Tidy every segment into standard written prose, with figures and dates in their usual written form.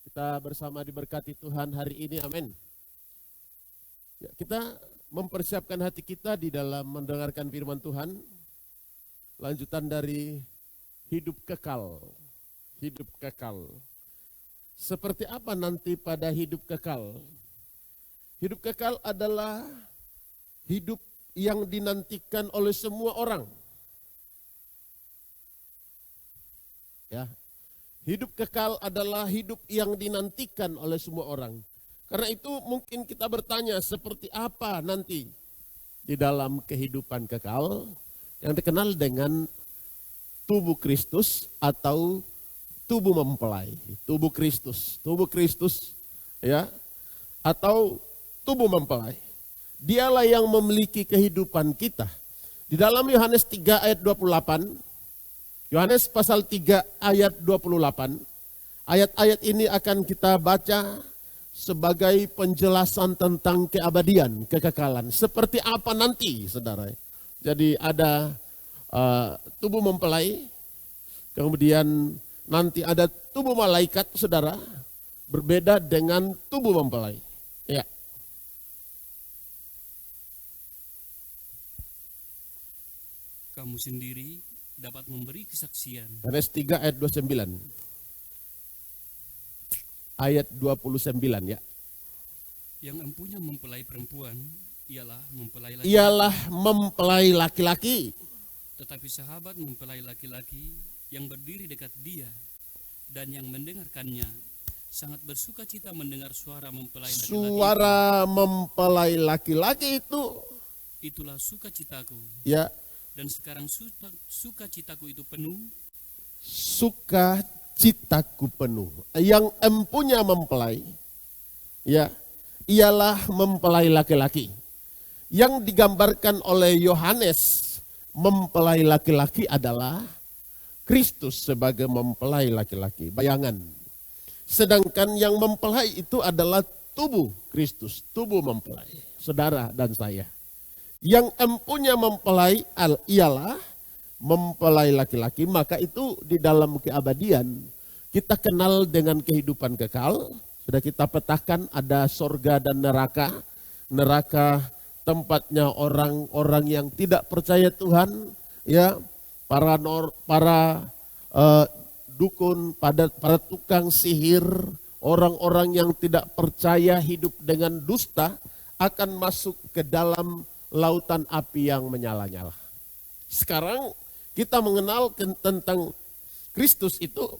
Kita bersama diberkati Tuhan hari ini, amin. Ya, kita mempersiapkan hati kita di dalam mendengarkan firman Tuhan. Lanjutan dari hidup kekal. Hidup kekal. Seperti apa nanti pada hidup kekal? Hidup kekal adalah hidup yang dinantikan oleh semua orang. Ya. Hidup kekal adalah hidup yang dinantikan oleh semua orang. Karena itu mungkin kita bertanya seperti apa nanti di dalam kehidupan kekal yang dikenal dengan tubuh Kristus atau tubuh mempelai. Tubuh Kristus ya, atau tubuh mempelai. Dialah yang memiliki kehidupan kita. Di dalam Yohanes 3 ayat 28, Yohanes pasal 3 ayat 28, ayat-ayat ini akan kita baca sebagai penjelasan tentang keabadian, kekekalan. Seperti apa nanti, saudara. Jadi ada tubuh mempelai, kemudian nanti ada tubuh malaikat, saudara, berbeda dengan tubuh mempelai. Ya. Kamu sendiri dapat memberi kesaksian. Yohanes 3 ayat 29. Ayat 29 ya. Yang empunya mempelai perempuan ialah mempelai laki-laki. Ialah mempelai laki-laki. Tetapi sahabat mempelai laki-laki yang berdiri dekat dia dan yang mendengarkannya sangat bersuka cita mendengar suara mempelai laki-laki. Suara mempelai laki-laki Itulah sukacitaku. Ya. Dan sekarang sukacitaku itu penuh. Sukacitaku penuh. Yang empunya mempelai, ya, ialah mempelai laki-laki. Yang digambarkan oleh Yohanes, mempelai laki-laki adalah Kristus sebagai mempelai laki-laki. Bayangan. Sedangkan yang mempelai itu adalah tubuh Kristus, tubuh mempelai. Saudara dan saya. Yang empunya mempelai ialah mempelai laki-laki, maka itu di dalam keabadian kita kenal dengan kehidupan kekal. Sudah kita petakan ada sorga dan neraka. Neraka tempatnya orang-orang yang tidak percaya Tuhan, ya, para dukun, para tukang sihir, orang-orang yang tidak percaya hidup dengan dusta akan masuk ke dalam lautan api yang menyala-nyala. Sekarang kita mengenal tentang Kristus itu,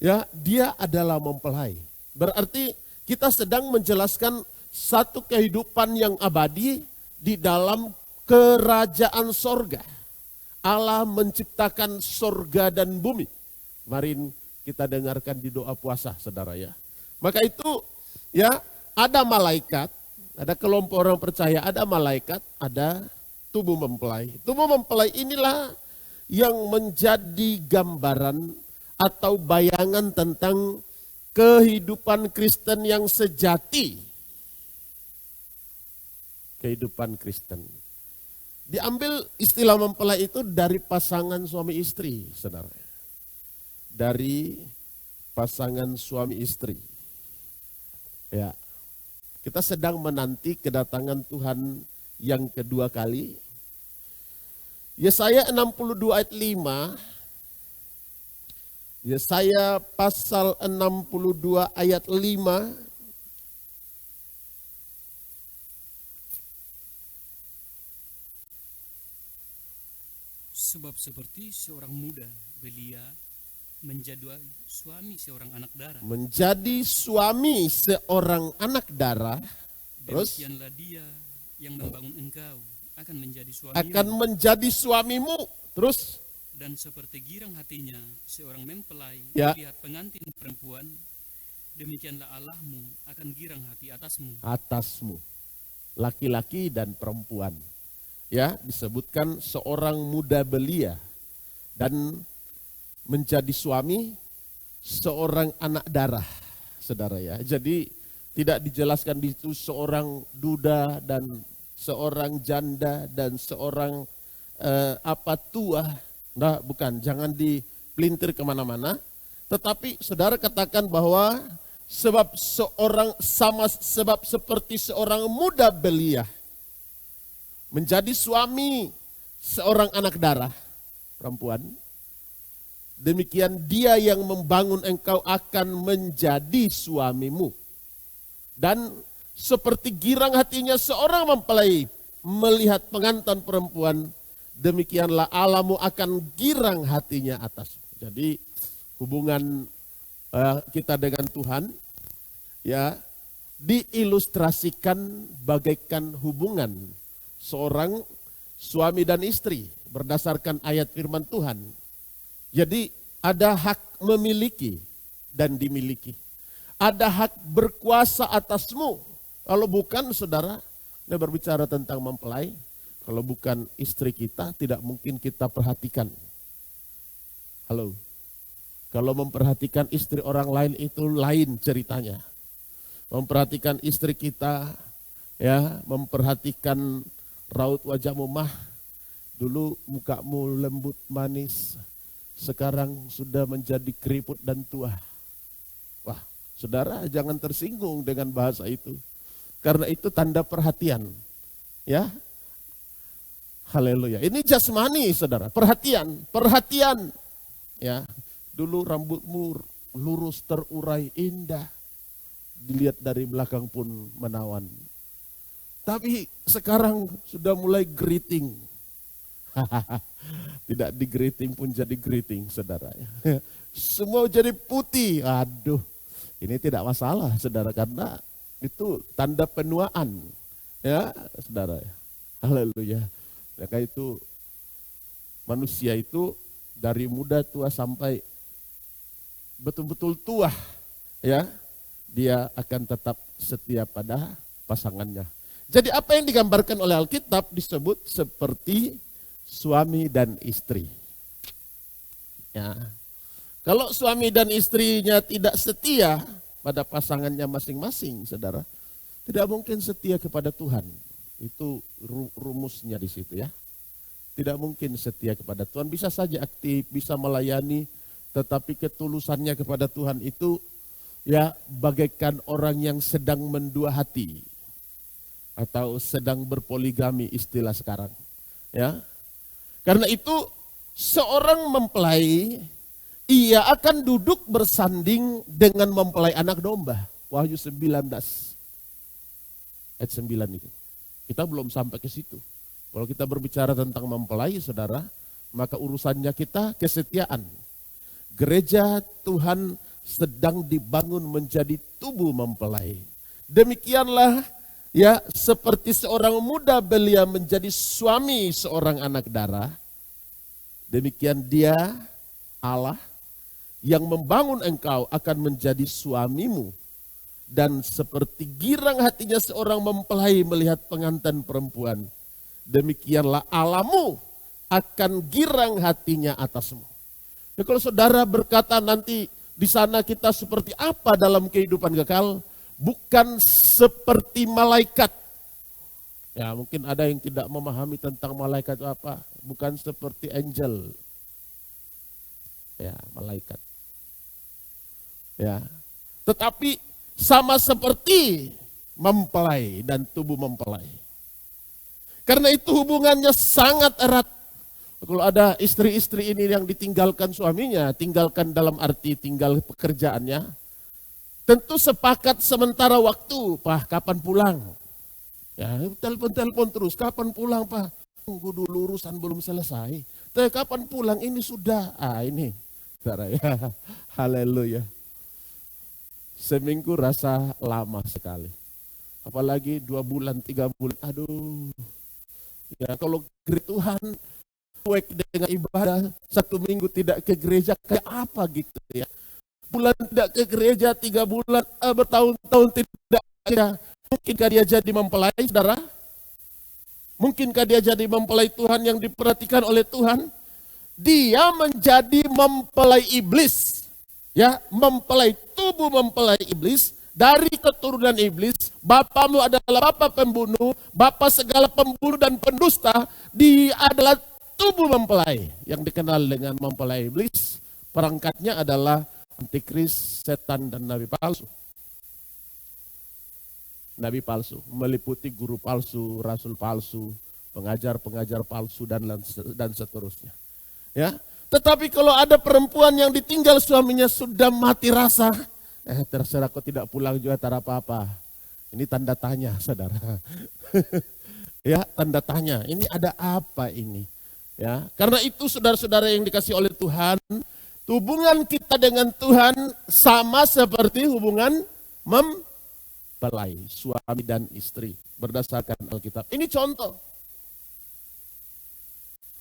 ya, dia adalah mempelai. Berarti kita sedang menjelaskan satu kehidupan yang abadi di dalam kerajaan sorga. Allah menciptakan sorga dan bumi. Kemarin kita dengarkan di doa puasa, saudara ya. Maka itu, ya, ada malaikat. Ada kelompok orang percaya, ada malaikat, ada tubuh mempelai. Tubuh mempelai inilah yang menjadi gambaran atau bayangan tentang kehidupan Kristen yang sejati. Kehidupan Kristen. Diambil istilah mempelai itu dari pasangan suami istri, saudara. Dari pasangan suami istri. Ya. Kita sedang menanti kedatangan Tuhan yang kedua kali. Yesaya 62 ayat 5. Yesaya pasal 62 ayat 5. Sebab seperti seorang muda belia menjadi suami seorang anak darah. Menjadi suami seorang anak darah. Terus demikianlah dia yang membangun engkau akan menjadi suamimu. Akan menjadi suamimu. Terus dan seperti girang hatinya seorang mempelai melihat pengantin perempuan, demikianlah Allahmu akan girang hati atasmu. Atasmu. Laki-laki dan perempuan. Ya, disebutkan seorang muda belia dan menjadi suami seorang anak darah, saudara ya. Jadi tidak dijelaskan di situ seorang duda dan seorang janda dan seorang tua. Nah, bukan, jangan dipelintir kemana-mana. Tetapi saudara katakan bahwa sebab seperti seorang muda belia menjadi suami seorang anak darah perempuan, demikian dia yang membangun engkau akan menjadi suamimu. Dan seperti girang hatinya seorang mempelai melihat pengantin perempuan, demikianlah Allahmu akan girang hatinya atasmu. Jadi hubungan kita dengan Tuhan ya diilustrasikan bagaikan hubungan seorang suami dan istri berdasarkan ayat firman Tuhan. Jadi ada hak memiliki dan dimiliki. Ada hak berkuasa atasmu. Kalau bukan saudara, ini berbicara tentang mempelai. Kalau bukan istri kita, tidak mungkin kita perhatikan. Halo. Kalau memperhatikan istri orang lain itu lain ceritanya. Memperhatikan istri kita, ya, memperhatikan raut wajahmu, mah. Dulu mukamu lembut manis, sekarang sudah menjadi keriput dan tua. Wah, saudara jangan tersinggung dengan bahasa itu. Karena itu tanda perhatian. Ya. Haleluya. Ini jasmani, saudara. Perhatian. Ya. Dulu rambutmu lurus terurai indah. Dilihat dari belakang pun menawan. Tapi sekarang sudah mulai geriting. Tidak digeriting pun jadi geriting, saudara. Semua jadi putih. Aduh, ini tidak masalah, saudara, karena itu tanda penuaan, ya, saudara. Haleluya. Maka itu manusia itu dari muda tua sampai betul-betul tua, ya, dia akan tetap setia pada pasangannya. Jadi apa yang digambarkan oleh Alkitab disebut seperti suami dan istri. Ya. Kalau suami dan istrinya tidak setia pada pasangannya masing-masing, saudara, tidak mungkin setia kepada Tuhan. Itu rumusnya di situ, ya. Tidak mungkin setia kepada Tuhan. Bisa saja aktif, bisa melayani, tetapi ketulusannya kepada Tuhan itu ya bagaikan orang yang sedang mendua hati atau sedang berpoligami istilah sekarang, ya. Karena itu seorang mempelai, ia akan duduk bersanding dengan mempelai anak domba. Wahyu 19 ayat 9 itu. Kita belum sampai ke situ. Kalau kita berbicara tentang mempelai, saudara, maka urusannya kita kesetiaan. Gereja Tuhan sedang dibangun menjadi tubuh mempelai. Demikianlah ya, seperti seorang muda belia menjadi suami seorang anak darah, demikian dia Allah yang membangun engkau akan menjadi suamimu. Dan seperti girang hatinya seorang mempelai melihat pengantin perempuan, demikianlah Allahmu akan girang hatinya atasmu. Ya, kalau saudara berkata nanti di sana kita seperti apa dalam kehidupan kekal, bukan seperti malaikat. Ya, mungkin ada yang tidak memahami tentang malaikat itu apa. Bukan seperti angel. Ya, malaikat. Ya. Tetapi sama seperti mempelai dan tubuh mempelai. Karena itu hubungannya sangat erat. Kalau ada istri-istri ini yang ditinggalkan suaminya, tinggalkan dalam arti tinggal pekerjaannya, tentu sepakat sementara waktu, Pak, kapan pulang? Ya, telepon terus, kapan pulang, Pak? Tunggu dulu, urusan belum selesai. Tapi kapan pulang? Ini sudah. Ini. Saudara ya. Haleluya. Seminggu rasa lama sekali. Apalagi 2 bulan, 3 bulan. Aduh. Ya, kalau Tuhan cuek dengan ibadah, 1 minggu tidak ke gereja, kayak apa gitu ya. Bulan tidak ke gereja, 3 bulan, bertahun-tahun tidak gereja. Mungkinkah dia jadi mempelai, saudara? Mungkinkah dia jadi mempelai Tuhan yang diperhatikan oleh Tuhan? Dia menjadi mempelai iblis. Ya, mempelai, tubuh mempelai iblis, dari keturunan iblis. Bapamu adalah bapa pembunuh, bapa segala pembunuh dan pendusta. Dia adalah tubuh mempelai yang dikenal dengan mempelai iblis. Perangkatnya adalah antikris, setan, dan nabi palsu. Nabi palsu, meliputi guru palsu, rasul palsu, pengajar-pengajar palsu, dan seterusnya. Ya, tetapi kalau ada perempuan yang ditinggal suaminya sudah mati rasa, terserah kok tidak pulang juga tak apa-apa. Ini tanda tanya, saudara. Ya, tanda tanya. Ini ada apa ini? Ya, karena itu saudara-saudara yang dikasih oleh Tuhan, hubungan kita dengan Tuhan sama seperti hubungan mempelai, suami dan istri berdasarkan Alkitab. Ini contoh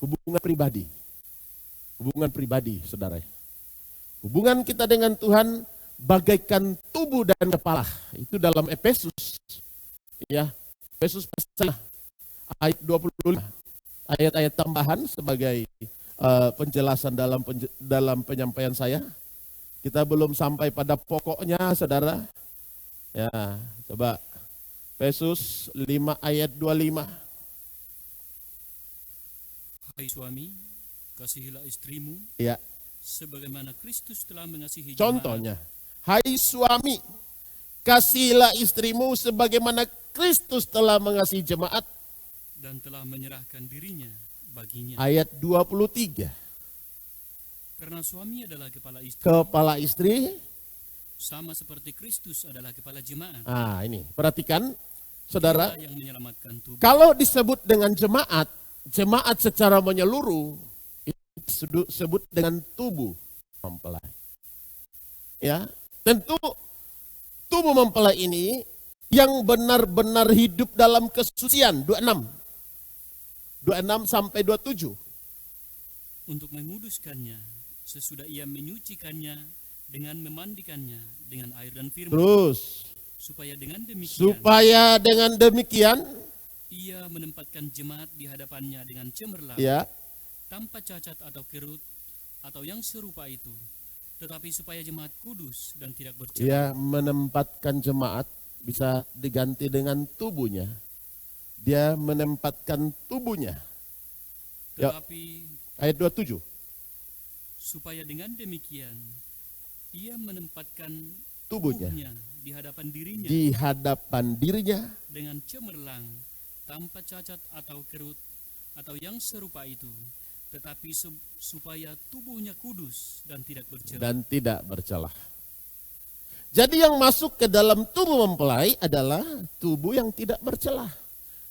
hubungan pribadi. Hubungan pribadi, saudara. Hubungan kita dengan Tuhan bagaikan tubuh dan kepala. Itu dalam Efesus. Ya, Efesus pasal ayat 25. Ayat-ayat tambahan sebagai penjelasan dalam penyampaian saya. Kita belum sampai pada pokoknya, saudara. Ya, coba Efesus 5 ayat 25. Hai suami, kasihilah istrimu. Ya. Sebagaimana Kristus telah mengasihi jemaat. Contohnya, hai suami, kasihilah istrimu sebagaimana Kristus telah mengasihi jemaat. Dan telah menyerahkan dirinya baginya. Ayat 23. Karena suami adalah kepala istri. Kepala istri. Sama seperti Kristus adalah kepala jemaat. Ini perhatikan saudara. Dia yang menyelamatkan tubuh. Kalau disebut dengan jemaat, jemaat secara menyeluruh itu disebut dengan tubuh mempelai. Ya, tentu tubuh mempelai ini yang benar-benar hidup dalam kesucian. 26 sampai 27. Untuk menguduskannya sesudah ia menyucikannya dengan memandikannya dengan air dan firman. Terus Supaya dengan demikian ia menempatkan jemaat di hadapannya dengan cemerlang, ya, tanpa cacat atau kerut atau yang serupa itu, tetapi supaya jemaat kudus dan tidak bercela. Ia menempatkan jemaat bisa diganti dengan tubuhnya. Dia menempatkan tubuhnya. Tetapi ayat 27. Supaya dengan demikian ia menempatkan Tubuhnya di hadapan dirinya dengan cemerlang, tanpa cacat atau kerut atau yang serupa itu, tetapi supaya tubuhnya kudus dan tidak bercela. Jadi yang masuk ke dalam tubuh mempelai adalah tubuh yang tidak bercelah.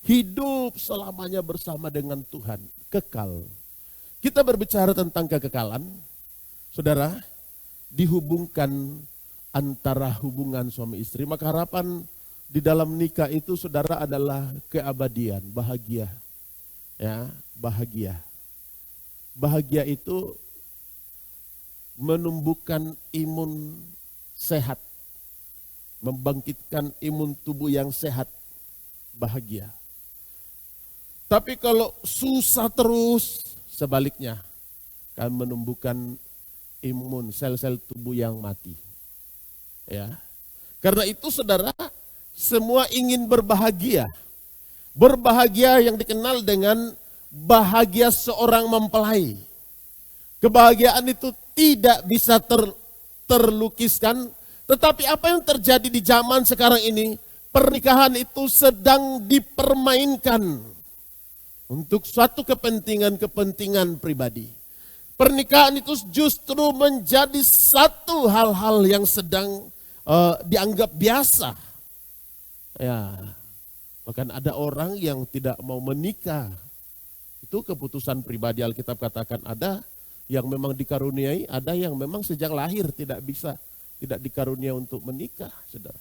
Hidup selamanya bersama dengan Tuhan, kekal. Kita berbicara tentang kekekalan, saudara, dihubungkan antara hubungan suami istri. Maka harapan di dalam nikah itu, saudara, adalah keabadian, bahagia. Ya, bahagia. Bahagia itu menumbuhkan imun sehat, membangkitkan imun tubuh yang sehat, bahagia. Tapi kalau susah terus, sebaliknya akan menumbuhkan imun sel-sel tubuh yang mati. Ya. Karena itu saudara, semua ingin berbahagia. Berbahagia yang dikenal dengan bahagia seorang mempelai. Kebahagiaan itu tidak bisa terlukiskan, tetapi apa yang terjadi di zaman sekarang ini, pernikahan itu sedang dipermainkan untuk suatu kepentingan pribadi. Pernikahan itu justru menjadi satu hal-hal yang sedang dianggap biasa. Ya, bahkan ada orang yang tidak mau menikah. Itu keputusan pribadi. Alkitab katakan ada yang memang dikaruniai, ada yang memang sejak lahir tidak dikarunia untuk menikah, saudara.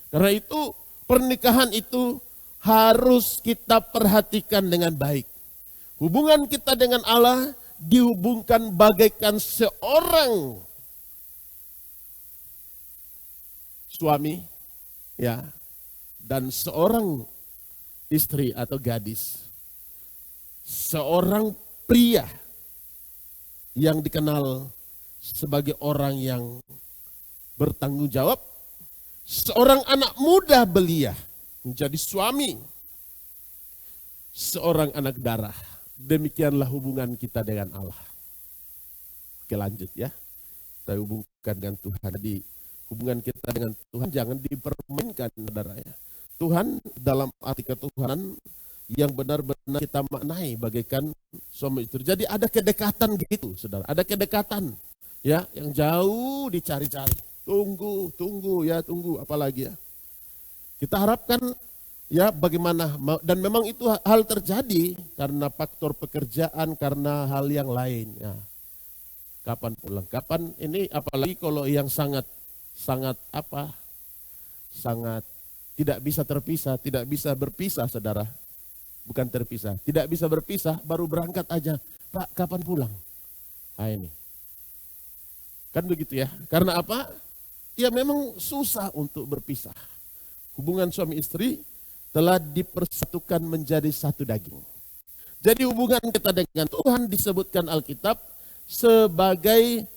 Karena itu pernikahan itu harus kita perhatikan dengan baik. Hubungan kita dengan Allah dihubungkan bagaikan seorang suami, ya, dan seorang istri atau gadis. Seorang pria yang dikenal sebagai orang yang bertanggung jawab, seorang anak muda belia menjadi suami, seorang anak darah. Demikianlah hubungan kita dengan Allah. Oke, lanjut ya. Kita hubungkan dengan Tuhan. Jadi hubungan kita dengan Tuhan jangan dipermainkan, saudara ya. Tuhan dalam arti ketuhanan yang benar-benar kita maknai bagaikan suami istri. Jadi ada kedekatan gitu, saudara. Ada kedekatan ya yang jauh dicari-cari. Tunggu apalagi ya. Kita harapkan ya bagaimana, dan memang itu hal terjadi karena faktor pekerjaan, karena hal yang lain ya. Kapan pulang? Kapan ini, apalagi kalau yang sangat tidak bisa terpisah, tidak bisa berpisah, saudara. Bukan terpisah, tidak bisa berpisah, baru berangkat aja. Pak, kapan pulang? Nah ini. Kan begitu ya. Karena apa? Ya memang susah untuk berpisah. Hubungan suami istri telah dipersatukan menjadi satu daging. Jadi hubungan kita dengan Tuhan disebutkan Alkitab sebagai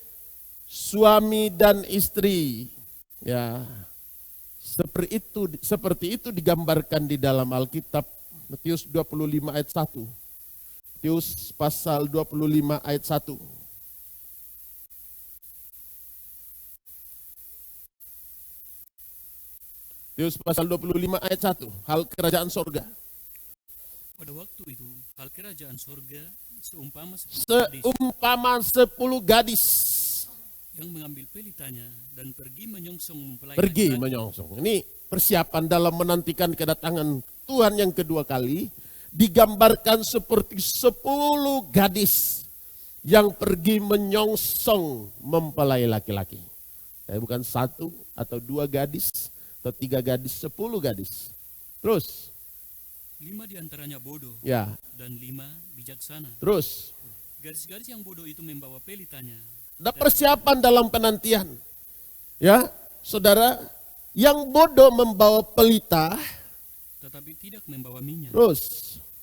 suami dan istri. Ya. Seperti itu digambarkan di dalam Alkitab. Matius 25 ayat 1. Matius pasal 25 ayat 1. Matius pasal 25 ayat 1. Hal kerajaan sorga. Pada waktu itu, hal kerajaan sorga seumpama 10 gadis yang mengambil pelitanya dan pergi menyongsong mempelai. Pergi menyongsong. Ini persiapan dalam menantikan kedatangan Tuhan yang kedua kali, digambarkan seperti 10 gadis yang pergi menyongsong mempelai laki-laki. Bukan 1 atau 2 gadis atau 3 gadis, 10 gadis. Terus 5 diantaranya bodoh ya, dan 5 bijaksana. Terus Gadis-gadis yang bodoh itu membawa pelitanya. ada persiapan dalam penantian. Ya, saudara, yang bodoh membawa pelita, tetapi tidak membawa minyak. Terus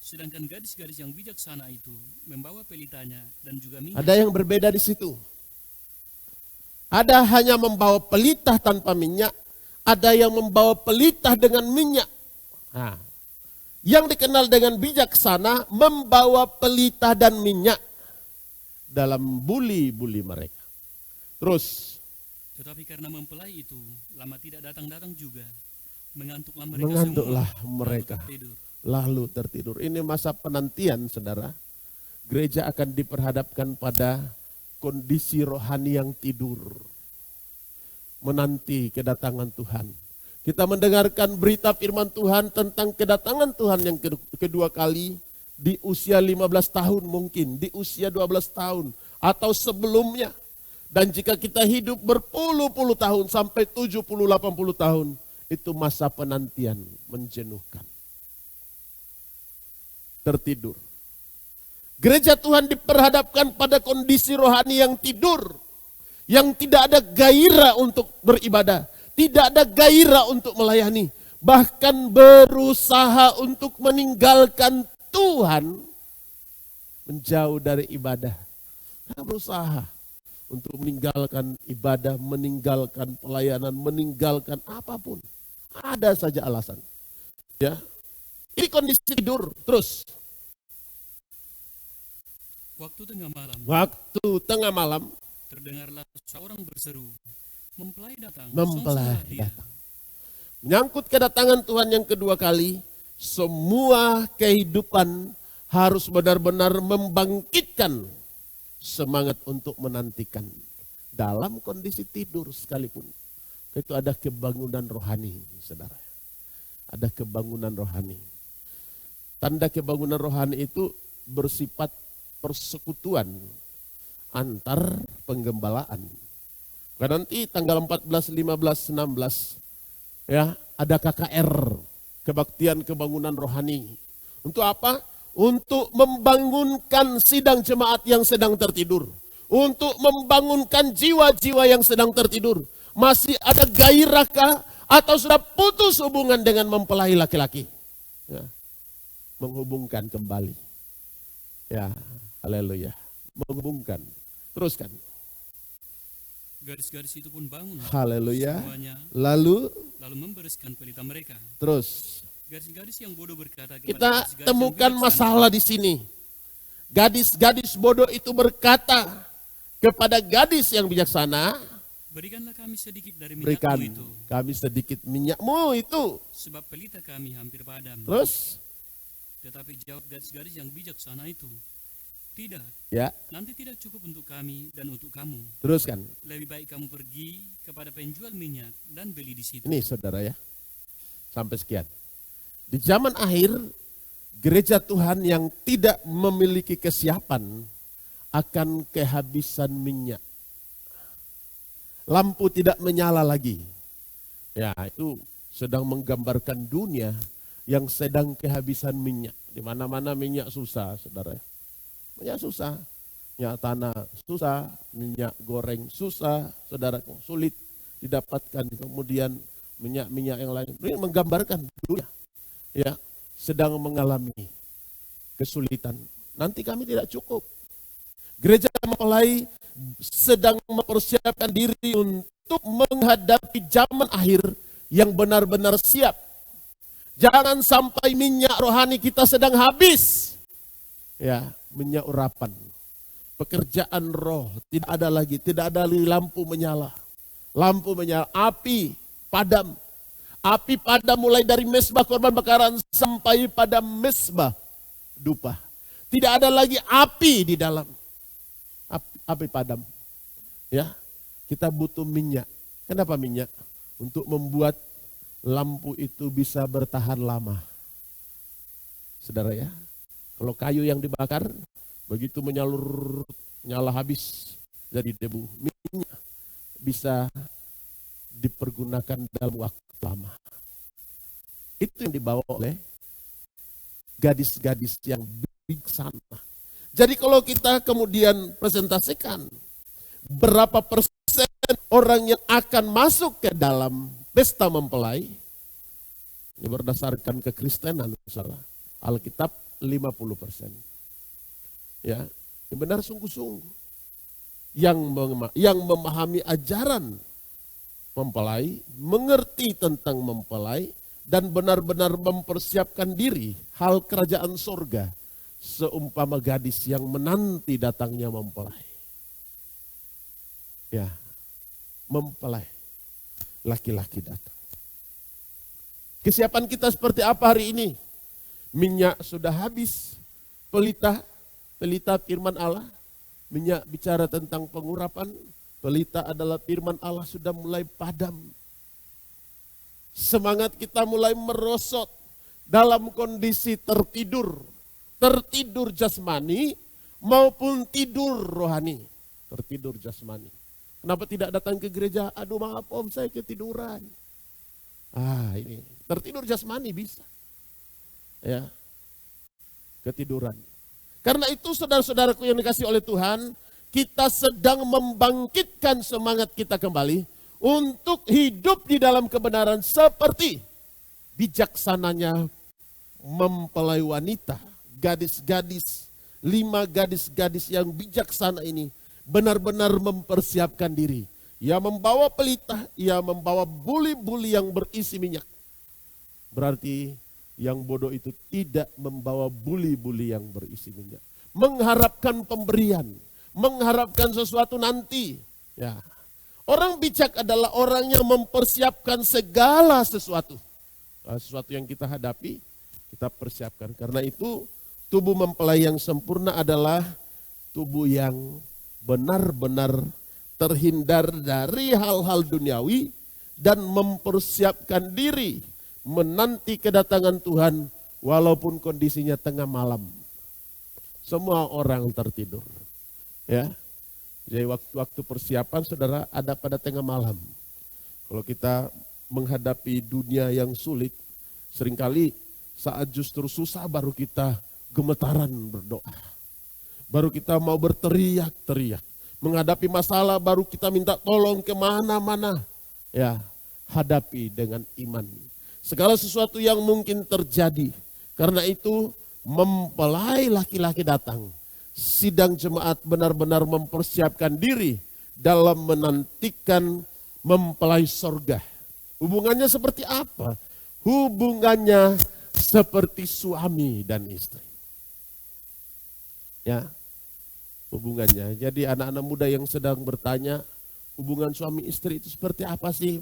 Sedangkan gadis-gadis yang bijaksana itu membawa pelitanya dan juga minyak. ada yang berbeda di situ. Ada hanya membawa pelita tanpa minyak, ada yang membawa pelita dengan minyak. Nah, yang dikenal dengan bijaksana membawa pelita dan minyak dalam buli-buli mereka. Terus, tetapi karena mempelai itu lama tidak datang-datang juga, mengantuklah mereka lalu tertidur. Ini masa penantian, saudara. Gereja akan diperhadapkan pada kondisi rohani yang tidur, menanti kedatangan Tuhan. Kita mendengarkan berita firman Tuhan tentang kedatangan Tuhan yang kedua kali di usia 15 tahun mungkin, di usia 12 tahun atau sebelumnya. Dan jika kita hidup berpuluh-puluh tahun sampai 70-80 tahun, itu masa penantian menjenuhkan. Tertidur. Gereja Tuhan diperhadapkan pada kondisi rohani yang tidur, yang tidak ada gairah untuk beribadah, tidak ada gairah untuk melayani, bahkan berusaha untuk meninggalkan Tuhan, menjauh dari ibadah. Berusaha untuk meninggalkan ibadah, meninggalkan pelayanan, meninggalkan apapun. Ada saja alasan. Ya, ini kondisi tidur. Terus waktu tengah malam terdengarlah seorang berseru, mempelai datang. Menyangkut kedatangan Tuhan yang kedua kali, semua kehidupan harus benar-benar membangkitkan semangat untuk menantikan. Dalam kondisi tidur sekalipun, itu ada kebangunan rohani, saudara. Ada kebangunan rohani. Tanda kebangunan rohani itu bersifat persekutuan antar penggembalaan. Karena nanti tanggal 14, 15, 16 ya, ada KKR, kebaktian kebangunan rohani. Untuk apa? Untuk membangunkan sidang jemaat yang sedang tertidur. Untuk membangunkan jiwa-jiwa yang sedang tertidur. Masih ada gairahkah atau sudah putus hubungan dengan mempelai laki-laki? Ya. Menghubungkan kembali. Ya, haleluya. Menghubungkan. Teruskan. Gadis-gadis itu pun bangun. Haleluya. Semuanya, lalu membereskan pelita mereka. Terus gadis-gadis yang bodoh berkata kepada kita gadis-gadis temukan masalah di sini. Gadis-gadis bodoh itu berkata kepada gadis yang bijaksana, berikanlah kami sedikit dari berikan minyakmu itu, kami sedikit minyakmu itu. sebab pelita kami hampir padam. Terus, Tetapi jawab gadis-gadis yang bijaksana itu, tidak, ya, nanti tidak cukup untuk kami dan untuk kamu. teruskan. Lebih baik kamu pergi kepada penjual minyak dan beli di situ. Ini saudara ya, sampai sekian. Di zaman akhir, gereja Tuhan yang tidak memiliki kesiapan akan kehabisan minyak. Lampu tidak menyala lagi. Ya, itu sedang menggambarkan dunia yang sedang kehabisan minyak. Di mana-mana minyak susah, saudara. Minyak susah, minyak tanah susah, minyak goreng susah, saudara, sulit didapatkan. Kemudian minyak-minyak yang lain. Ini menggambarkan dunia ya sedang mengalami kesulitan. Nanti kami tidak cukup. Gereja Mempelai sedang mempersiapkan diri untuk menghadapi zaman akhir yang benar-benar siap. Jangan sampai minyak rohani kita sedang habis. Ya, minyak urapan. Pekerjaan roh tidak ada lagi, tidak ada lagi lampu menyala. Lampu menyala, api padam. Api padam mulai dari mezbah korban bakaran sampai pada mezbah dupa. Tidak ada lagi api di dalam. Api padam. Ya, kita butuh minyak. Kenapa minyak? Untuk membuat lampu itu bisa bertahan lama. Saudara ya, kalau kayu yang dibakar, begitu menyala habis jadi debu. Minyak bisa dipergunakan dalam waktu lama. Itu yang dibawa oleh gadis-gadis yang bijaksana. Jadi kalau kita kemudian presentasikan berapa persen orang yang akan masuk ke dalam pesta mempelai, ini berdasarkan kekristenan, salah. Alkitab 50%. Ya, ini benar sungguh-sungguh. Yang memahami ajaran mempelai, mengerti tentang mempelai, dan benar-benar mempersiapkan diri hal kerajaan sorga, seumpama gadis yang menanti datangnya mempelai. Ya, mempelai, laki-laki datang. Kesiapan kita seperti apa hari ini? Minyak sudah habis, pelita firman Allah, minyak bicara tentang pengurapan, pelita adalah firman Allah sudah mulai padam. Semangat kita mulai merosot dalam kondisi tertidur jasmani maupun tidur rohani. Tertidur jasmani. Kenapa tidak datang ke gereja? Aduh maaf om, saya ketiduran. Ini tertidur jasmani bisa. Ya, ketiduran. Karena itu saudara-saudaraku yang dikasihi oleh Tuhan, kita sedang membangkitkan semangat kita kembali untuk hidup di dalam kebenaran seperti bijaksananya mempelai wanita, gadis-gadis, 5 gadis-gadis yang bijaksana ini benar-benar mempersiapkan diri. Ia membawa pelita, ia membawa buli-buli yang berisi minyak. Berarti yang bodoh itu tidak membawa buli-buli yang berisi minyak. Mengharapkan pemberian, mengharapkan sesuatu nanti. Ya. Orang bijak adalah orang yang mempersiapkan segala sesuatu. Sesuatu yang kita hadapi, kita persiapkan. Karena itu tubuh mempelai yang sempurna adalah tubuh yang benar-benar terhindar dari hal-hal duniawi dan mempersiapkan diri menanti kedatangan Tuhan walaupun kondisinya tengah malam. Semua orang tertidur. Ya. Jadi waktu persiapan saudara ada pada tengah malam. Kalau kita menghadapi dunia yang sulit, seringkali saat justru susah baru kita gemetaran berdoa. Baru kita mau berteriak-teriak. Menghadapi masalah baru kita minta tolong kemana-mana. Ya, hadapi dengan iman. Segala sesuatu yang mungkin terjadi. Karena itu mempelai laki-laki datang. Sidang jemaat benar-benar mempersiapkan diri dalam menantikan mempelai sorga. Hubungannya seperti apa? Hubungannya seperti suami dan istri. Ya, hubungannya. Jadi anak-anak muda yang sedang bertanya, hubungan suami istri itu seperti apa sih?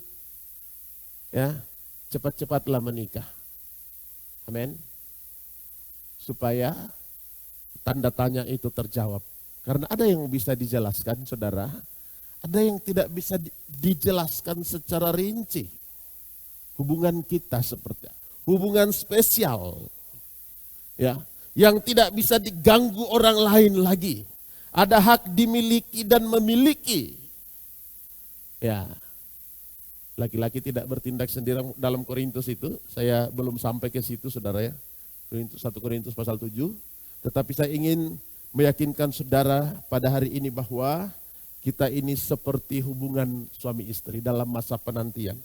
Ya, cepat-cepatlah menikah. Amin. Supaya tanda tanya itu terjawab. Karena ada yang bisa dijelaskan, saudara. Ada yang tidak bisa dijelaskan secara rinci. Hubungan kita seperti hubungan spesial. Ya, yang tidak bisa diganggu orang lain lagi. Ada hak dimiliki dan memiliki. Ya. Laki-laki tidak bertindak sendiri dalam Korintus itu. Saya belum sampai ke situ, saudara ya. 1 Korintus pasal 7. Tetapi saya ingin meyakinkan saudara pada hari ini bahwa kita ini seperti hubungan suami istri dalam masa penantian.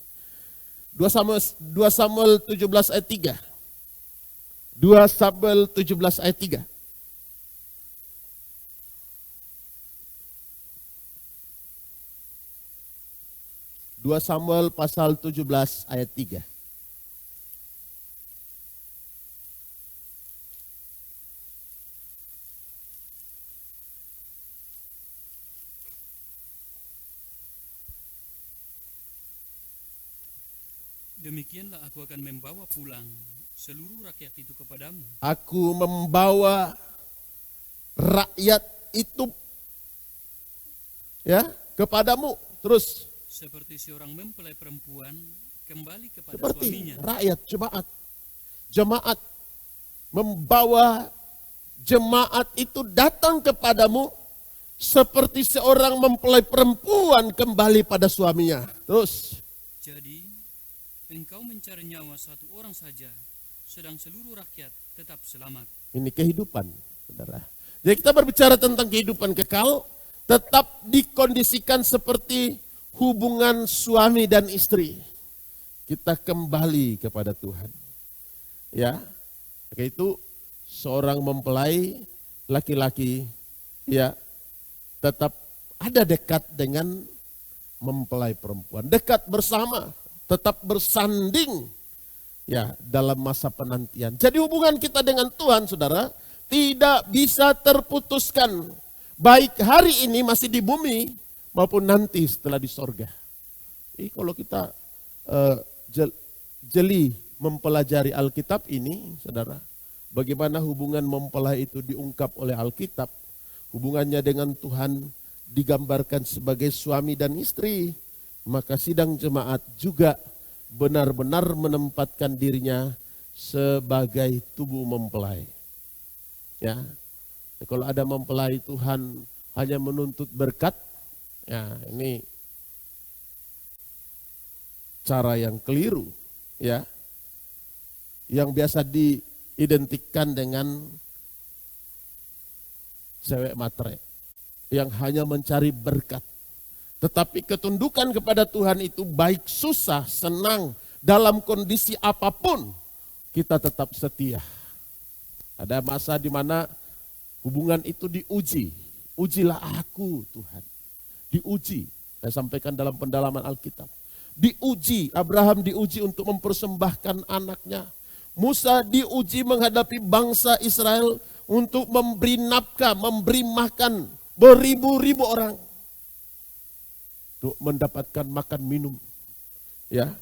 2 Samuel 17 ayat 3. 2 Samuel 17 ayat 3. Dua Samuel pasal 17 ayat 3. Demikianlah aku akan membawa pulang seluruh rakyat itu kepadamu. Aku membawa rakyat itu ya kepadamu. Terus Seperti seorang mempelai perempuan kembali kepada seperti suaminya. rakyat jemaat membawa jemaat itu datang kepadamu seperti seorang mempelai perempuan kembali pada suaminya. Terus Jadi engkau mencari nyawa satu orang saja, sedang seluruh rakyat tetap selamat. ini kehidupan, saudara. Jadi kita berbicara tentang kehidupan kekal, tetap dikondisikan seperti hubungan suami dan istri. Kita kembali kepada Tuhan. Ya, itu seorang mempelai laki-laki ya tetap ada dekat dengan mempelai perempuan, dekat bersama, tetap bersanding ya dalam masa penantian. Jadi hubungan kita dengan Tuhan, saudara, tidak bisa terputuskan, baik hari ini masih di bumi maupun nanti setelah di sorga. Kalau kita jeli mempelajari Alkitab ini, saudara, bagaimana hubungan mempelai itu diungkap oleh Alkitab, hubungannya dengan Tuhan digambarkan sebagai suami dan istri, maka sidang jemaat juga benar-benar menempatkan dirinya sebagai tubuh mempelai. Ya, kalau ada mempelai Tuhan hanya menuntut berkat, ya ini cara yang keliru, ya, yang biasa diidentikan dengan cewek matre yang hanya mencari berkat. Tetapi ketundukan kepada Tuhan itu baik susah, senang, dalam kondisi apapun kita tetap setia. Ada masa di mana hubungan itu diuji. Ujilah aku Tuhan. Diuji. Saya sampaikan dalam pendalaman Alkitab. Diuji, Abraham diuji untuk mempersembahkan anaknya. Musa diuji menghadapi bangsa Israel untuk memberi nafkah, memberi makan beribu-ribu orang. Untuk mendapatkan makan minum. Ya,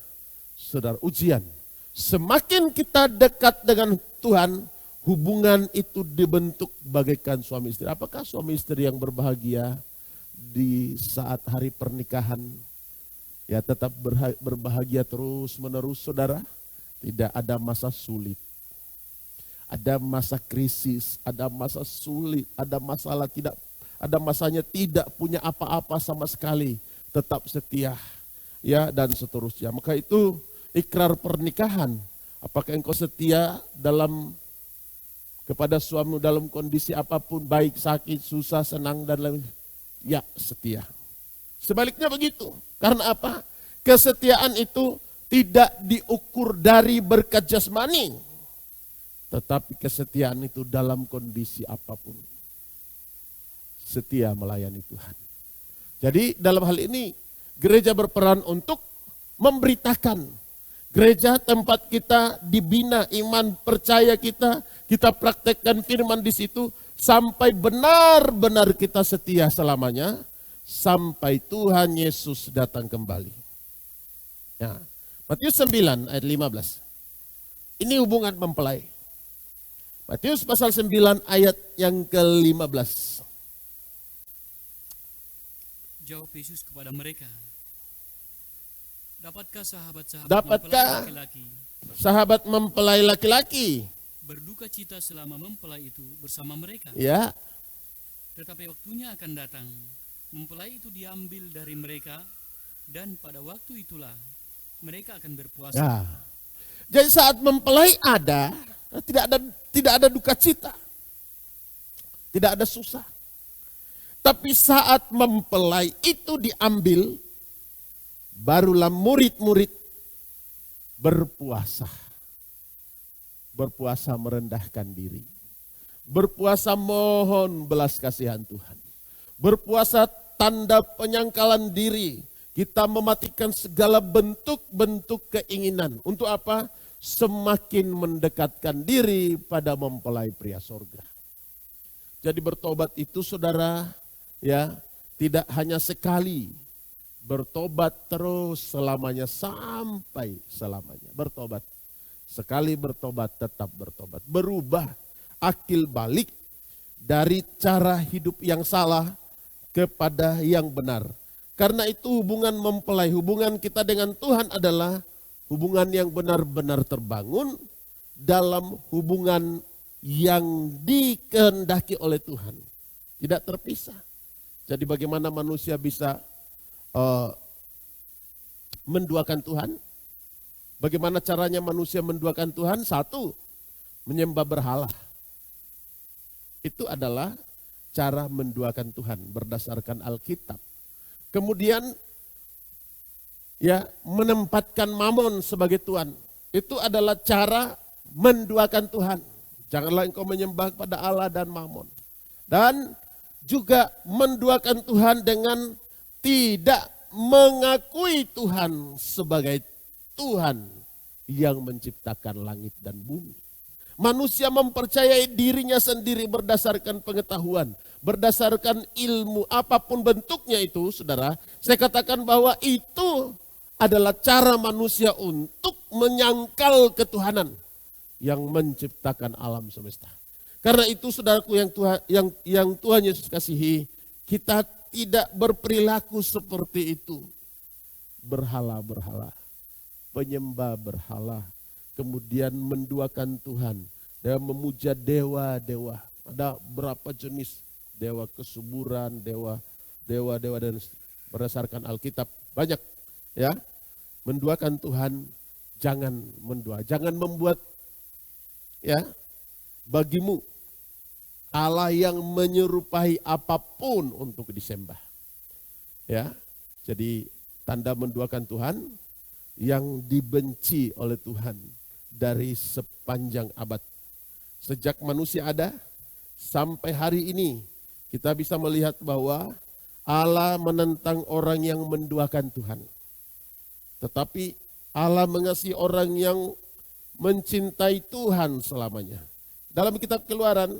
saudara, ujian. Semakin kita dekat dengan Tuhan, hubungan itu dibentuk bagaikan suami istri. Apakah suami istri yang berbahagia di saat hari pernikahan? Ya, tetap berbahagia terus menerus, saudara. Tidak ada masa sulit. Ada masa krisis, ada masa sulit, ada masalah tidak, ada masanya tidak punya apa-apa sama sekali. Tetap setia, ya, dan seterusnya. Maka itu ikrar pernikahan. Apakah engkau setia dalam kepada suamimu dalam kondisi apapun, baik sakit, susah, senang, dan lain. Ya, setia. Sebaliknya begitu. Karena apa? Kesetiaan itu tidak diukur dari berkat jasmani. Tetapi kesetiaan itu dalam kondisi apapun. Setia melayani Tuhan. Jadi dalam hal ini gereja berperan untuk memberitakan. Gereja tempat kita dibina iman percaya kita praktekkan firman di situ sampai benar-benar kita setia selamanya, sampai Tuhan Yesus datang kembali. Ya. Matius 9 ayat 15. Ini hubungan mempelai. Matius pasal 9 ayat yang ke-15. Jawab Yesus kepada mereka, dapatkah sahabat-sahabat Dapatkah mempelai laki-laki sahabat mempelai laki-laki berduka cita selama mempelai itu bersama mereka? ya, Tetapi waktunya akan datang, mempelai itu diambil dari mereka, dan pada waktu itulah mereka akan berpuasa. ya. Jadi saat mempelai ada, tidak ada duka cita. Tidak ada susah. Tapi saat mempelai itu diambil, barulah murid-murid berpuasa. Berpuasa merendahkan diri. Berpuasa mohon belas kasihan Tuhan. Berpuasa tanda penyangkalan diri. Kita mematikan segala bentuk-bentuk keinginan. Untuk apa? Semakin mendekatkan diri pada mempelai pria sorga. Jadi bertobat itu saudara, ya, tidak hanya sekali. Bertobat terus selamanya sampai selamanya. Bertobat. Sekali bertobat tetap bertobat. Berubah akil balik dari cara hidup yang salah kepada yang benar. Karena itu hubungan mempelai, hubungan kita dengan Tuhan adalah hubungan yang benar-benar terbangun dalam hubungan yang dikehendaki oleh Tuhan. Tidak terpisah. Jadi bagaimana manusia bisa menduakan Tuhan? Bagaimana caranya manusia menduakan Tuhan? Satu, menyembah berhala. Itu adalah cara menduakan Tuhan berdasarkan Alkitab. Kemudian ya, menempatkan mamon sebagai Tuhan. Itu adalah cara menduakan Tuhan. Janganlah engkau menyembah kepada Allah dan mamon. Dan juga menduakan Tuhan dengan tidak mengakui Tuhan sebagai Tuhan yang menciptakan langit dan bumi. Manusia mempercayai dirinya sendiri berdasarkan pengetahuan, berdasarkan ilmu, apapun bentuknya itu, saudara. Saya katakan bahwa itu adalah cara manusia untuk menyangkal ketuhanan yang menciptakan alam semesta. Karena itu saudaraku yang Tuhan Yesus kasihi, kita tidak berperilaku seperti itu. Berhala-berhala, penyembah berhala, kemudian menduakan Tuhan dan memuja dewa-dewa. Ada berapa jenis dewa kesuburan, dewa dan berdasarkan Alkitab banyak ya. Menduakan Tuhan, jangan membuat ya bagimu Allah yang menyerupai apapun untuk disembah. Ya. Jadi tanda menduakan Tuhan yang dibenci oleh Tuhan dari sepanjang abad. Sejak manusia ada sampai hari ini kita bisa melihat bahwa Allah menentang orang yang menduakan Tuhan. Tetapi Allah mengasihi orang yang mencintai Tuhan selamanya. Dalam kitab Keluaran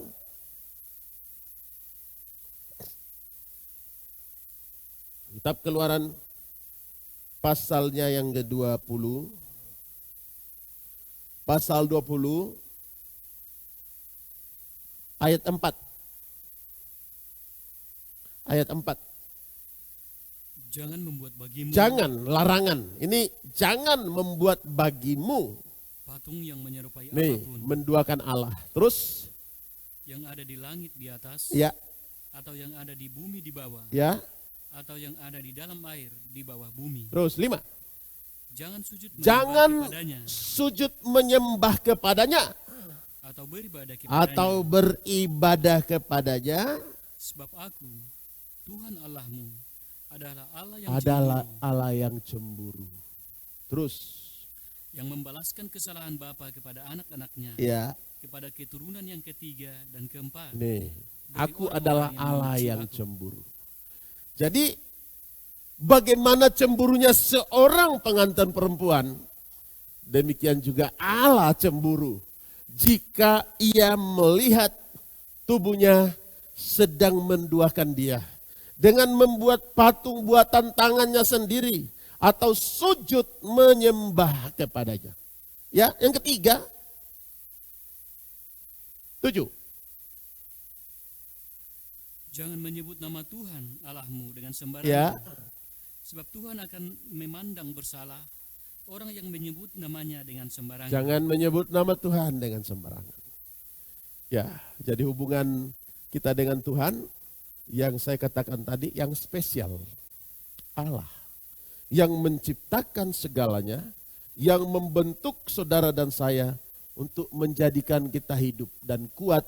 pasalnya yang ke-20, pasal 20 ayat 4. Ayat 4. Jangan membuat bagimu larangan. Ini jangan membuat bagimu patung yang menyerupai apapun. Menduakan Allah. Terus yang ada di langit di atas, ya, atau yang ada di bumi di bawah, ya, atau yang ada di dalam air di bawah bumi. Terus 5. Jangan sujud menyembah kepadanya atau beribadah kepadanya. Sebab aku, Tuhan Allahmu, adalah Allah yang cemburu. Terus yang membalaskan kesalahan bapa kepada anak-anaknya, ya, kepada keturunan yang ketiga dan keempat. Nih, aku adalah Allah yang cemburu. Jadi bagaimana cemburunya seorang pengantin perempuan, demikian juga Allah cemburu jika ia melihat tubuhnya sedang menduakan dia. Dengan membuat patung buatan tangannya sendiri atau sujud menyembah kepadanya. Ya, yang ketiga, 7. Jangan menyebut nama Tuhan Allahmu dengan sembarangan. Ya. Sebab Tuhan akan memandang bersalah orang yang menyebut namanya dengan sembarangan. Jangan menyebut nama Tuhan dengan sembarangan. Ya, jadi hubungan kita dengan Tuhan yang saya katakan tadi yang spesial. Allah yang menciptakan segalanya, yang membentuk saudara dan saya untuk menjadikan kita hidup dan kuat.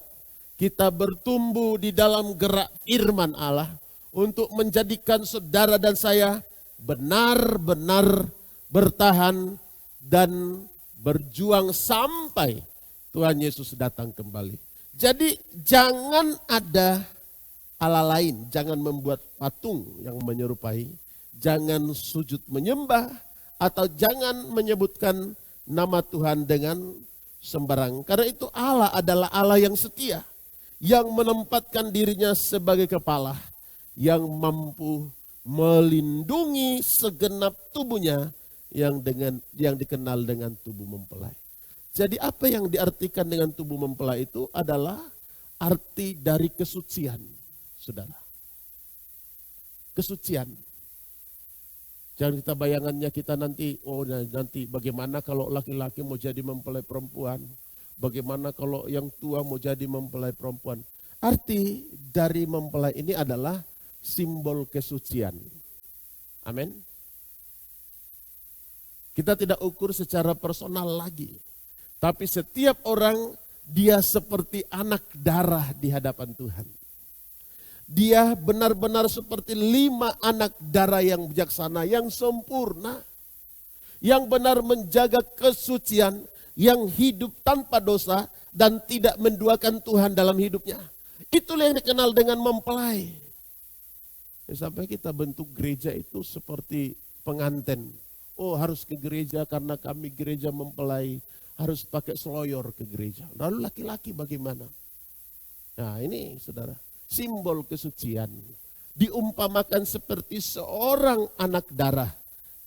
Kita bertumbuh di dalam gerak firman Allah untuk menjadikan saudara dan saya benar-benar bertahan dan berjuang sampai Tuhan Yesus datang kembali. Jadi jangan ada Allah lain, jangan membuat patung yang menyerupai, jangan sujud menyembah, atau jangan menyebutkan nama Tuhan dengan sembarang. Karena itu Allah adalah Allah yang setia, yang menempatkan dirinya sebagai kepala, yang mampu melindungi segenap tubuhnya yang dikenal dengan tubuh mempelai. Jadi apa yang diartikan dengan tubuh mempelai itu adalah arti dari kesucian, saudara. Kesucian. Jangan kita bayangannya kita nanti bagaimana kalau laki-laki mau jadi mempelai perempuan. Bagaimana kalau yang tua mau jadi mempelai perempuan. Arti dari mempelai ini adalah simbol kesucian. Amin. Kita tidak ukur secara personal lagi. Tapi setiap orang dia seperti anak darah di hadapan Tuhan. Dia benar-benar seperti 5 anak darah yang bijaksana, yang sempurna. Yang benar menjaga kesucian, yang hidup tanpa dosa dan tidak menduakan Tuhan dalam hidupnya. Itulah yang dikenal dengan mempelai. Sampai kita bentuk gereja itu seperti pengantin. Oh, harus ke gereja karena kami gereja mempelai. Harus pakai seloyor ke gereja. Lalu laki-laki bagaimana? Nah ini saudara, simbol kesucian. Diumpamakan seperti seorang anak darah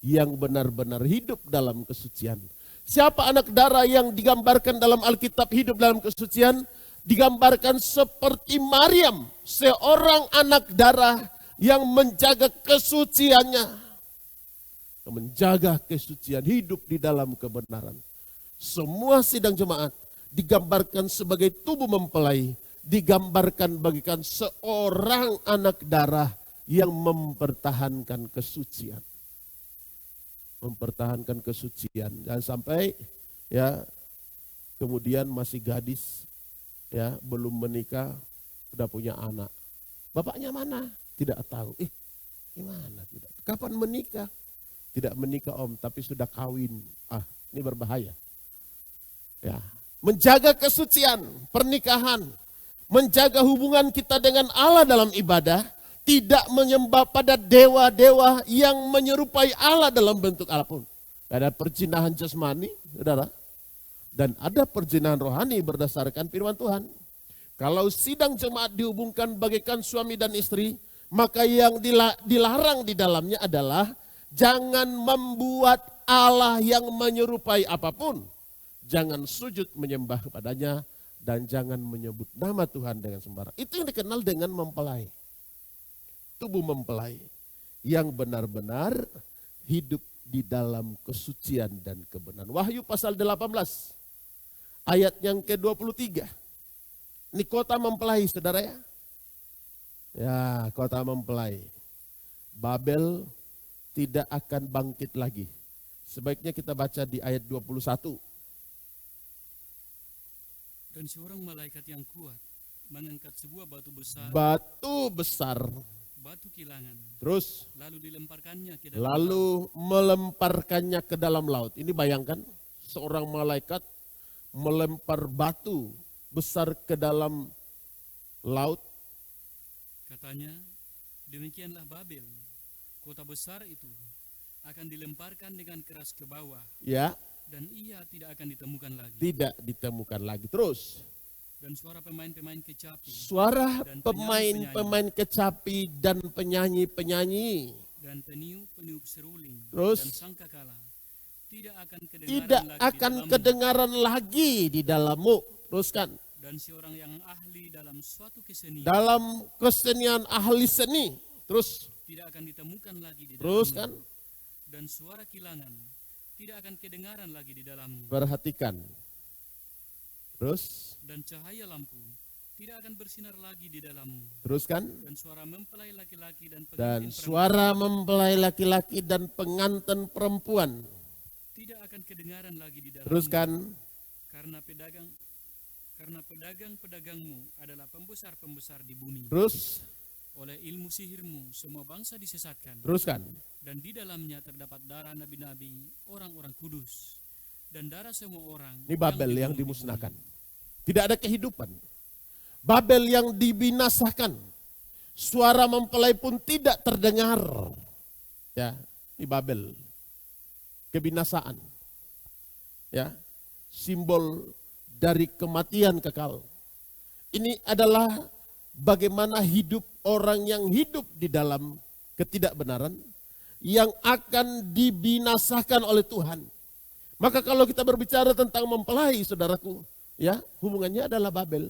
yang benar-benar hidup dalam kesucian. Siapa anak darah yang digambarkan dalam Alkitab hidup dalam kesucian? Digambarkan seperti Maryam, seorang anak darah yang menjaga kesuciannya. Menjaga kesucian, hidup di dalam kebenaran. Semua sidang jemaat digambarkan sebagai tubuh mempelai, digambarkan bagikan seorang anak darah yang mempertahankan kesucian. Mempertahankan kesucian. Jangan sampai ya kemudian masih gadis, ya belum menikah, sudah punya anak. Bapaknya mana? Tidak tahu. Gimana tidak? Kapan menikah? Tidak menikah om, tapi sudah kawin. Ini berbahaya. Ya, menjaga kesucian, pernikahan, menjaga hubungan kita dengan Allah dalam ibadah, tidak menyembah pada dewa-dewa yang menyerupai Allah dalam bentuk apapun. Ada perzinahan jasmani, saudara, dan ada perzinahan rohani berdasarkan firman Tuhan. Kalau sidang jemaat dihubungkan bagaikan suami dan istri, maka yang dilarang di dalamnya adalah jangan membuat Allah yang menyerupai apapun. Jangan sujud menyembah kepadanya dan jangan menyebut nama Tuhan dengan sembarang. Itu yang dikenal dengan mempelai. Tubuh mempelai yang benar-benar hidup di dalam kesucian dan kebenaran. Wahyu pasal 18 ayat yang ke-23. Ini kota mempelai saudara ya. Ya, kota mempelai. Babel tidak akan bangkit lagi. Sebaiknya kita baca di ayat 21. Dan seorang malaikat yang kuat mengangkat sebuah batu besar. Batu besar. Batu kilangan. Terus. Lalu melemparkannya ke dalam laut. Ini bayangkan seorang malaikat melempar batu besar ke dalam laut. Katanya, demikianlah Babel, kota besar itu akan dilemparkan dengan keras ke bawah. Ya. Dan ia tidak akan ditemukan lagi. Tidak ditemukan lagi. Terus. dan suara pemain-pemain kecapi, suara dan pemain-pemain kecapi dan penyanyi-penyanyi, dan peniup-peniup seruling, Terus? dan sangkakala tidak akan tidak akan kedengaran lagi di dalammu. Teruskan. Dan seorang yang ahli dalam suatu kesenian Dalam kesenian ahli seni. Terus. tidak akan ditemukan lagi di Teruskan. dalammu. Dan suara kilangan tidak akan kedengaran lagi di dalammu. Perhatikan. Terus. Dan cahaya lampu tidak akan bersinar lagi di dalammu. Teruskan. Dan suara mempelai laki-laki dan pengantin Dan perempuan suara mempelai laki-laki dan pengantin perempuan. tidak akan kedengaran lagi di dalammu. Teruskan. Karena pedagang-pedagangmu adalah pembesar-pembesar di bumi. Terus. Oleh ilmu sihirmu semua bangsa disesatkan. Teruskan. Dan di dalamnya terdapat darah nabi-nabi, orang-orang kudus, dan darah semua orang. Ini Babel yang dibunuh di dimusnahkan. bumi. Tidak ada kehidupan. Babel yang dibinasakan. Suara mempelai pun tidak terdengar. Ya, ini Babel. Kebinasaan. Ya, simbol dari kematian kekal. Ini adalah bagaimana hidup orang yang hidup di dalam ketidakbenaran yang akan dibinasakan oleh Tuhan. Maka kalau kita berbicara tentang mempelai, saudaraku, ya, hubungannya adalah Babel.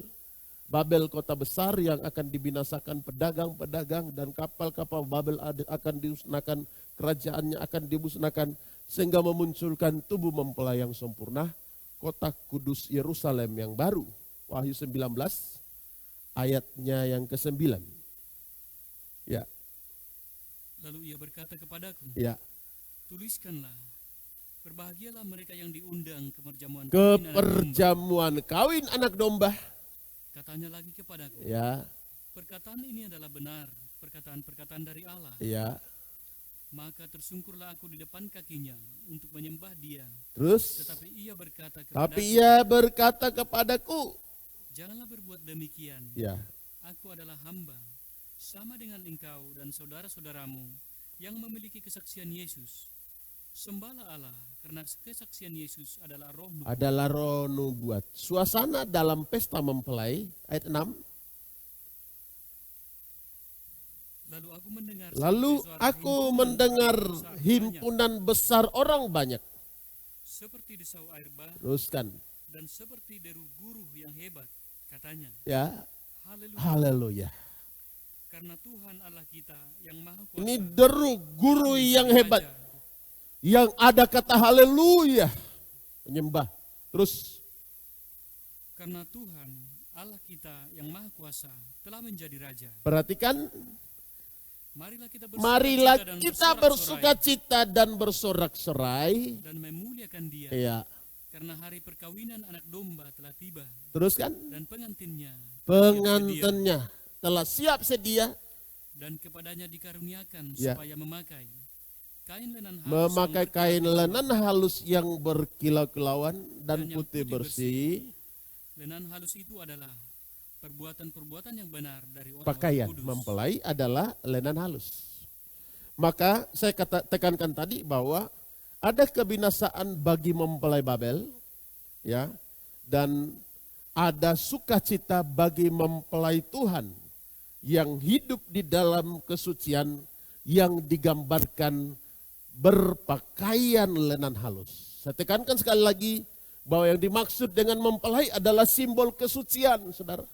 Babel kota besar yang akan dibinasakan, pedagang-pedagang dan kapal-kapal Babel akan dimusnahkan, kerajaannya akan dimusnahkan sehingga memunculkan tubuh mempelai yang sempurna, kota kudus Yerusalem yang baru. Wahyu 19 ayatnya yang ke-9. Ya. Lalu ia berkata kepadaku, Ya. tuliskanlah, berbahagialah mereka yang diundang ke perjamuan Kawin anak domba. Katanya lagi kepadaku, Ya. perkataan ini adalah benar, perkataan-perkataan dari Allah. Ya. Maka tersungkurlah aku di depan kakinya untuk menyembah dia. Terus. Tetapi ia berkata kepadaku, janganlah berbuat demikian. Ya. Aku adalah hamba, sama dengan engkau dan saudara-saudaramu yang memiliki kesaksian Yesus. Sembahlah Allah, karena kesaksian Yesus adalah roh nubuat. Adalah roh nubuat. Suasana dalam pesta mempelai, ayat 6. Lalu aku mendengar himpunan besar orang banyak. Seperti desau air bah. Teruskan. Dan seperti deru guru yang hebat, katanya. Ya. Haleluya. Haleluya. Karena Tuhan Allah kita yang maha kuasa. Ini deru guru yang hebat. Yang ada kata haleluya. Menyembah. Terus. Karena Tuhan Allah kita yang maha kuasa telah menjadi raja. Perhatikan. Marilah kita bersuka cita dan bersorak-sorai. Dan memuliakan dia. Ya. Karena hari perkawinan anak domba telah tiba. Teruskan. Dan pengantinnya telah siap sedia. Dan kepadanya dikaruniakan ya. Supaya memakai kain lenan halus yang berkilau-kilauan dan putih bersih. Lenan halus itu adalah perbuatan-perbuatan yang benar dari orang pakaian kudus. Mempelai adalah lenan halus. Maka saya tekankan tadi bahwa ada kebinasaan bagi mempelai Babel, ya, dan ada sukacita bagi mempelai Tuhan yang hidup di dalam kesucian yang digambarkan berpakaian lenan halus. Saya tekankan sekali lagi bahwa yang dimaksud dengan mempelai adalah simbol kesucian, saudara.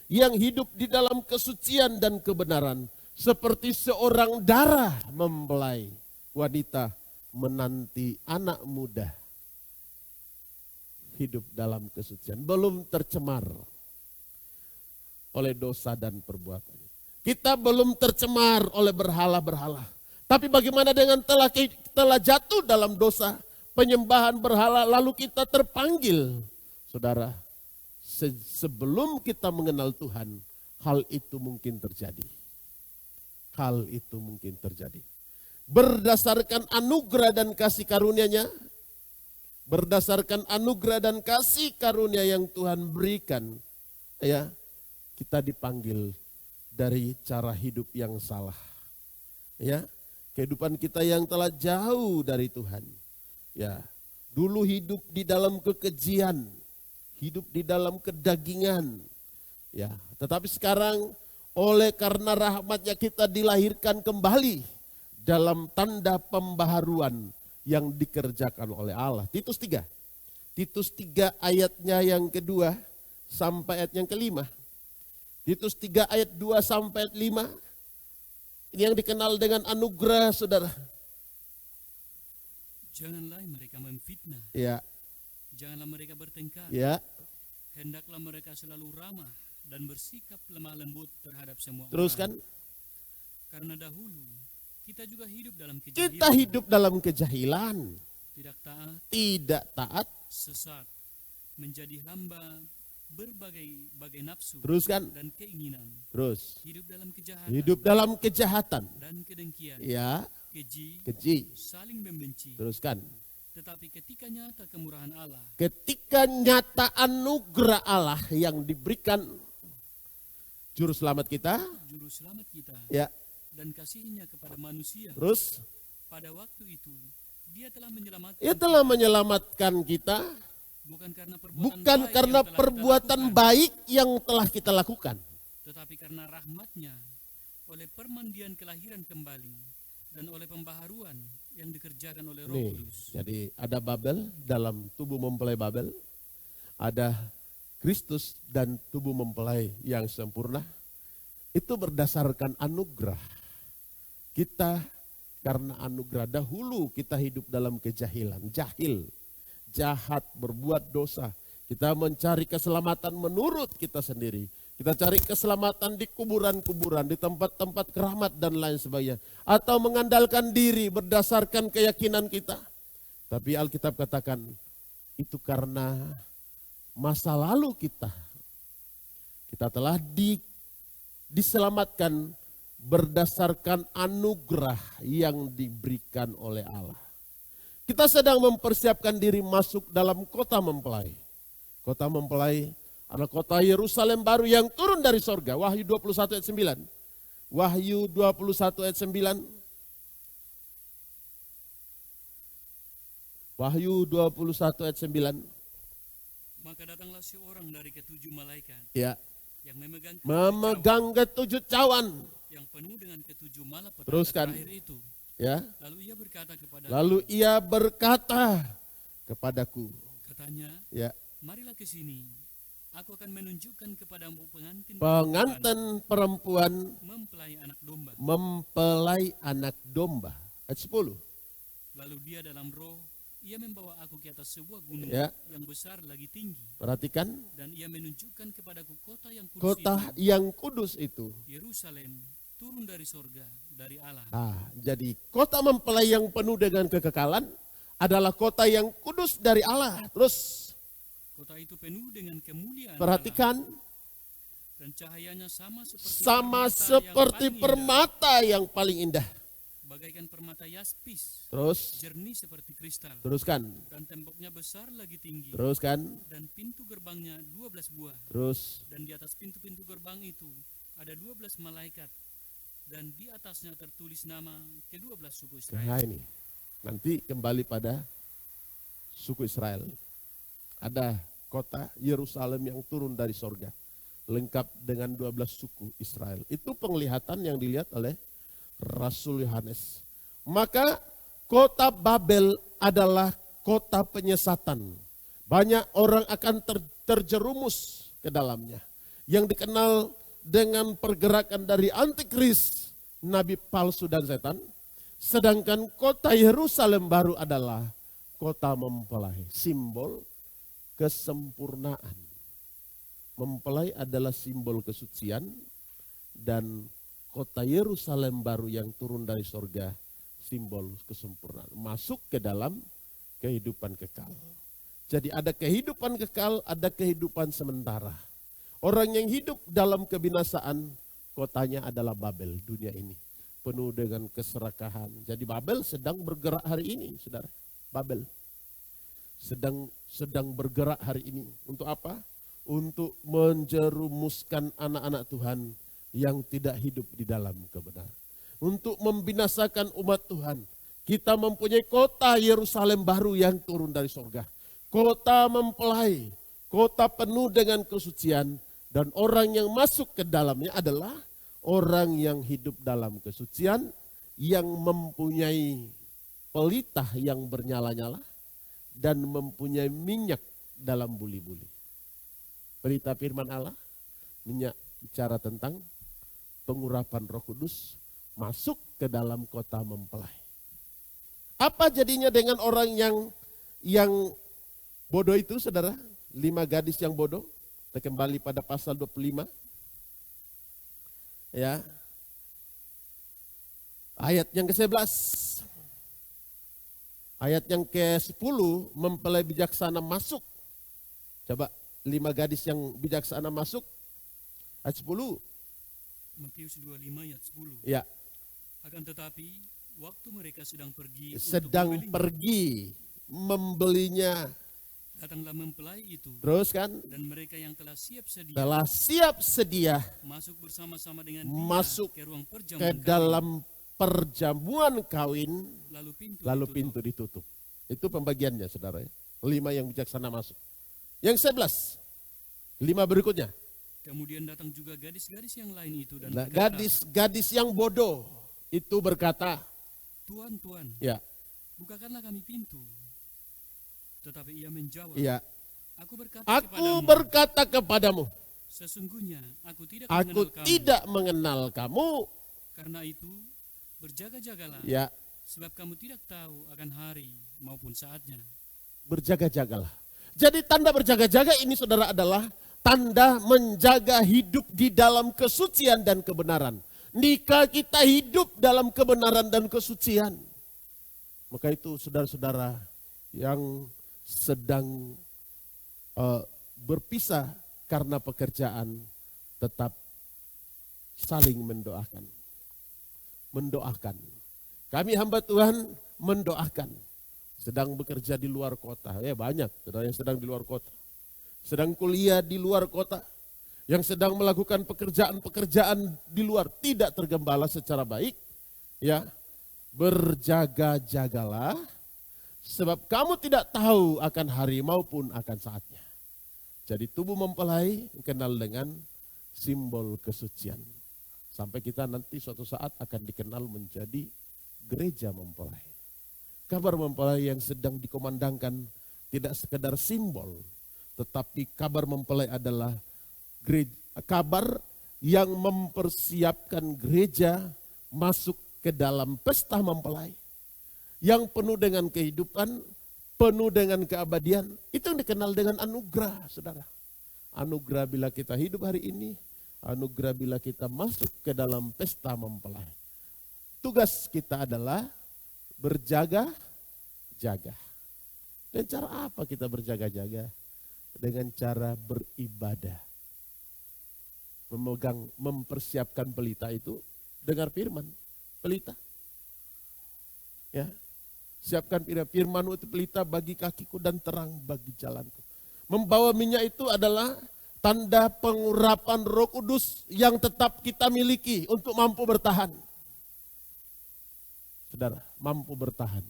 Yang hidup di dalam kesucian dan kebenaran. Seperti seorang darah mempelai wanita menanti anak muda. Hidup dalam kesucian. Belum tercemar oleh dosa dan perbuatannya. Kita belum tercemar oleh berhala-berhala. Tapi bagaimana dengan telah jatuh dalam dosa, penyembahan berhala, lalu kita terpanggil. Saudara, sebelum kita mengenal Tuhan, hal itu mungkin terjadi. Hal itu mungkin terjadi. Berdasarkan anugerah dan kasih karunia-Nya, berdasarkan anugerah dan kasih karunia yang Tuhan berikan, ya, kita dipanggil dari cara hidup yang salah. Ya, kehidupan kita yang telah jauh dari Tuhan. Ya, dulu hidup di dalam kekejian, hidup di dalam kedagingan. Ya, tetapi sekarang oleh karena rahmatnya kita dilahirkan kembali dalam tanda pembaharuan yang dikerjakan oleh Allah. Titus 3 ayatnya yang kedua sampai ayat yang kelima. Titus 3 ayat 2 sampai ayat 5. Ini yang dikenal dengan anugerah, saudara. Janganlah mereka memfitnah. Ya. Janganlah mereka bertengkar. Ya. Hendaklah mereka selalu ramah dan bersikap lemah lembut terhadap semua Teruskan. orang. Karena dahulu kita juga hidup dalam kejahilan. Kita hidup dalam kejahilan. Tidak taat. Tidak taat. Sesat. Menjadi hamba berbagai nafsu. Teruskan. Dan keinginan. Terus. Hidup dalam kejahatan. Hidup dalam kejahatan. Dan kedengkian. Ya. Keji. Saling membenci. Teruskan. Tetapi ketika nyata kemurahan Allah. Ketika nyata anugerah Allah yang diberikan juru selamat kita. Ya. Dan kasihnya kepada manusia. Terus. Pada waktu itu dia telah menyelamatkan. Ia telah menyelamatkan kita. Bukan karena perbuatan baik yang telah kita lakukan. Tetapi karena rahmatnya oleh permandian kelahiran kembali dan oleh pembaharuan yang dikerjakan oleh Roh Kudus. Jadi ada Babel dalam tubuh mempelai Babel. Ada Kristus dan tubuh mempelai yang sempurna. Itu berdasarkan anugerah. Kita karena anugerah dahulu kita hidup dalam kejahilan, jahil, jahat, berbuat dosa. Kita mencari keselamatan menurut kita sendiri. Kita cari keselamatan di kuburan-kuburan, di tempat-tempat keramat dan lain sebagainya. Atau mengandalkan diri berdasarkan keyakinan kita. Tapi Alkitab katakan itu karena masa lalu kita. Kita telah diselamatkan berdasarkan anugerah yang diberikan oleh Allah. Kita sedang mempersiapkan diri masuk dalam kota mempelai. Kota mempelai adalah kota Yerusalem baru yang turun dari sorga. Wahyu 21 ayat 9. Wahyu 21 ayat 9. Wahyu 21 ayat 9. Maka datanglah seorang dari ketujuh malaikat. Ya. Yang memegang ketujuh cawan. Yang penuh dengan ketujuh malapetaka Teruskan. terakhir itu. Ya. Lalu ia berkata kepadaku. Katanya. Ya. Marilah ke sini. Aku akan menunjukkan kepadamu pengantin perempuan mempelai anak domba. Mempelai anak domba. Ayat 10. Lalu dia dalam roh, ia membawa aku ke atas sebuah gunung yang besar lagi tinggi. Perhatikan. Dan ia menunjukkan kepadaku kota yang kudus yang kudus itu. Yerusalem turun dari sorga, dari Allah. Jadi kota mempelai yang penuh dengan kekekalan adalah kota yang kudus dari Allah. Terus. Kota itu penuh dengan kemuliaan. Perhatikan. Dan cahayanya sama seperti permata yang paling indah. Bagaikan permata yaspis. Terus. Jernih seperti kristal. Teruskan. Dan temboknya besar lagi tinggi. Teruskan. Dan pintu gerbangnya 12 buah. Terus. Dan di atas pintu-pintu gerbang itu ada 12 malaikat. Dan di atasnya tertulis nama ke-12 suku Israel. Nah ini. Nanti kembali pada suku Israel. Ada kota Yerusalem yang turun dari sorga. Lengkap dengan 12 suku Israel. Itu penglihatan yang dilihat oleh Rasul Yohanes. Maka kota Babel adalah kota penyesatan. Banyak orang akan terjerumus ke dalamnya. Yang dikenal dengan pergerakan dari antikris, nabi palsu dan setan. Sedangkan kota Yerusalem baru adalah kota mempelai. Simbol kesempurnaan. Mempelai adalah simbol kesucian dan kota Yerusalem baru yang turun dari sorga simbol kesempurnaan. Masuk ke dalam kehidupan kekal. Jadi ada kehidupan kekal, ada kehidupan sementara. Orang yang hidup dalam kebinasaan, kotanya adalah Babel, dunia ini. Penuh dengan keserakahan. Jadi Babel sedang bergerak hari ini, saudara. Babel sedang bergerak hari ini. Untuk apa? Untuk menjerumuskan anak-anak Tuhan yang tidak hidup di dalam kebenaran. Untuk membinasakan umat Tuhan. Kita mempunyai kota Yerusalem baru yang turun dari sorga. Kota mempelai. kota penuh dengan kesucian, dan orang yang masuk ke dalamnya adalah orang yang hidup dalam kesucian, yang mempunyai pelita yang bernyala-nyala, dan mempunyai minyak dalam buli-buli. Pelita firman Allah, minyak bicara tentang pengurapan Roh Kudus masuk ke dalam kota mempelai. Apa jadinya dengan orang yang bodoh itu, saudara? 5 gadis yang bodoh. Kita kembali pada pasal 25. Ya. Ayat yang ke-11. Ayat yang ke-10, mempelai bijaksana masuk. Coba 5 gadis yang bijaksana masuk. Ayat 10. Matius 25 ayat 10. Ya. Akan tetapi waktu mereka sedang pergi membelinya, datanglah mempelai itu. Terus kan? Dan mereka yang telah siap sedia masuk bersama-sama dengan dia ke ruang perjamuan ke dalam perjamuan kawin, lalu pintu ditutup. Itu pembagiannya, saudara. 5 yang bijaksana masuk. Yang 11, 5 berikutnya. Kemudian datang juga gadis-gadis yang lain itu dan gadis yang bodoh itu berkata, Tuan, ya, bukakanlah kami pintu. Tetapi ia menjawab, ya, Aku berkata kepadamu, sesungguhnya aku tidak mengenal kamu. Karena itu berjaga-jagalah, ya, sebab kamu tidak tahu akan hari maupun saatnya. Berjaga-jagalah. Jadi tanda berjaga-jaga ini, saudara, adalah tanda menjaga hidup di dalam kesucian dan kebenaran. Jika kita hidup dalam kebenaran dan kesucian, maka itu saudara-saudara yang sedang berpisah karena pekerjaan, tetap saling mendoakan. Kami hamba Tuhan mendoakan. Sedang bekerja di luar kota, ya banyak saudara yang sedang di luar kota. Sedang kuliah di luar kota, yang sedang melakukan pekerjaan-pekerjaan di luar tidak tergembala secara baik, ya, berjaga-jagalah, sebab kamu tidak tahu akan hari maupun akan saatnya. Jadi tubuh mempelai kenal dengan simbol kesucian. Sampai kita nanti suatu saat akan dikenal menjadi gereja mempelai. Kabar mempelai yang sedang dikomandangkan tidak sekedar simbol, tetapi kabar mempelai adalah kabar yang mempersiapkan gereja masuk ke dalam pesta mempelai. Yang penuh dengan kehidupan, penuh dengan keabadian. Itu yang dikenal dengan anugerah, saudara. Anugerah bila kita hidup hari ini, anugerah bila kita masuk ke dalam pesta mempelai. Tugas kita adalah berjaga-jaga. Dan cara apa kita berjaga-jaga? Dengan cara beribadah. Mempersiapkan pelita itu, dengar firman, pelita. Ya, siapkan firman-Mu itu pelita bagi kakiku dan terang bagi jalanku. Membawa minyak itu adalah tanda pengurapan Roh Kudus yang tetap kita miliki untuk mampu bertahan. Saudara, mampu bertahan.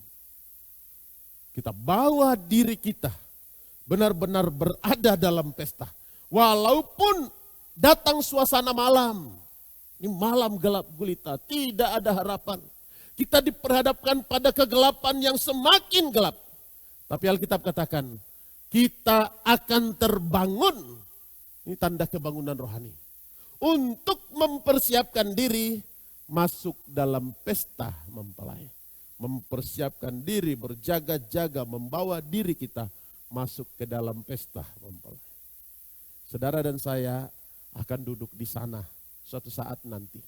Kita bawa diri kita benar-benar berada dalam pesta. Walaupun datang suasana malam, ini malam gelap gulita, tidak ada harapan. Kita diperhadapkan pada kegelapan yang semakin gelap. Tapi Alkitab katakan, kita akan terbangun. Ini tanda kebangunan rohani. Untuk mempersiapkan diri masuk dalam pesta mempelai. Mempersiapkan diri, berjaga-jaga, membawa diri kita masuk ke dalam pesta mempelai. Saudara dan saya akan duduk di sana suatu saat nanti.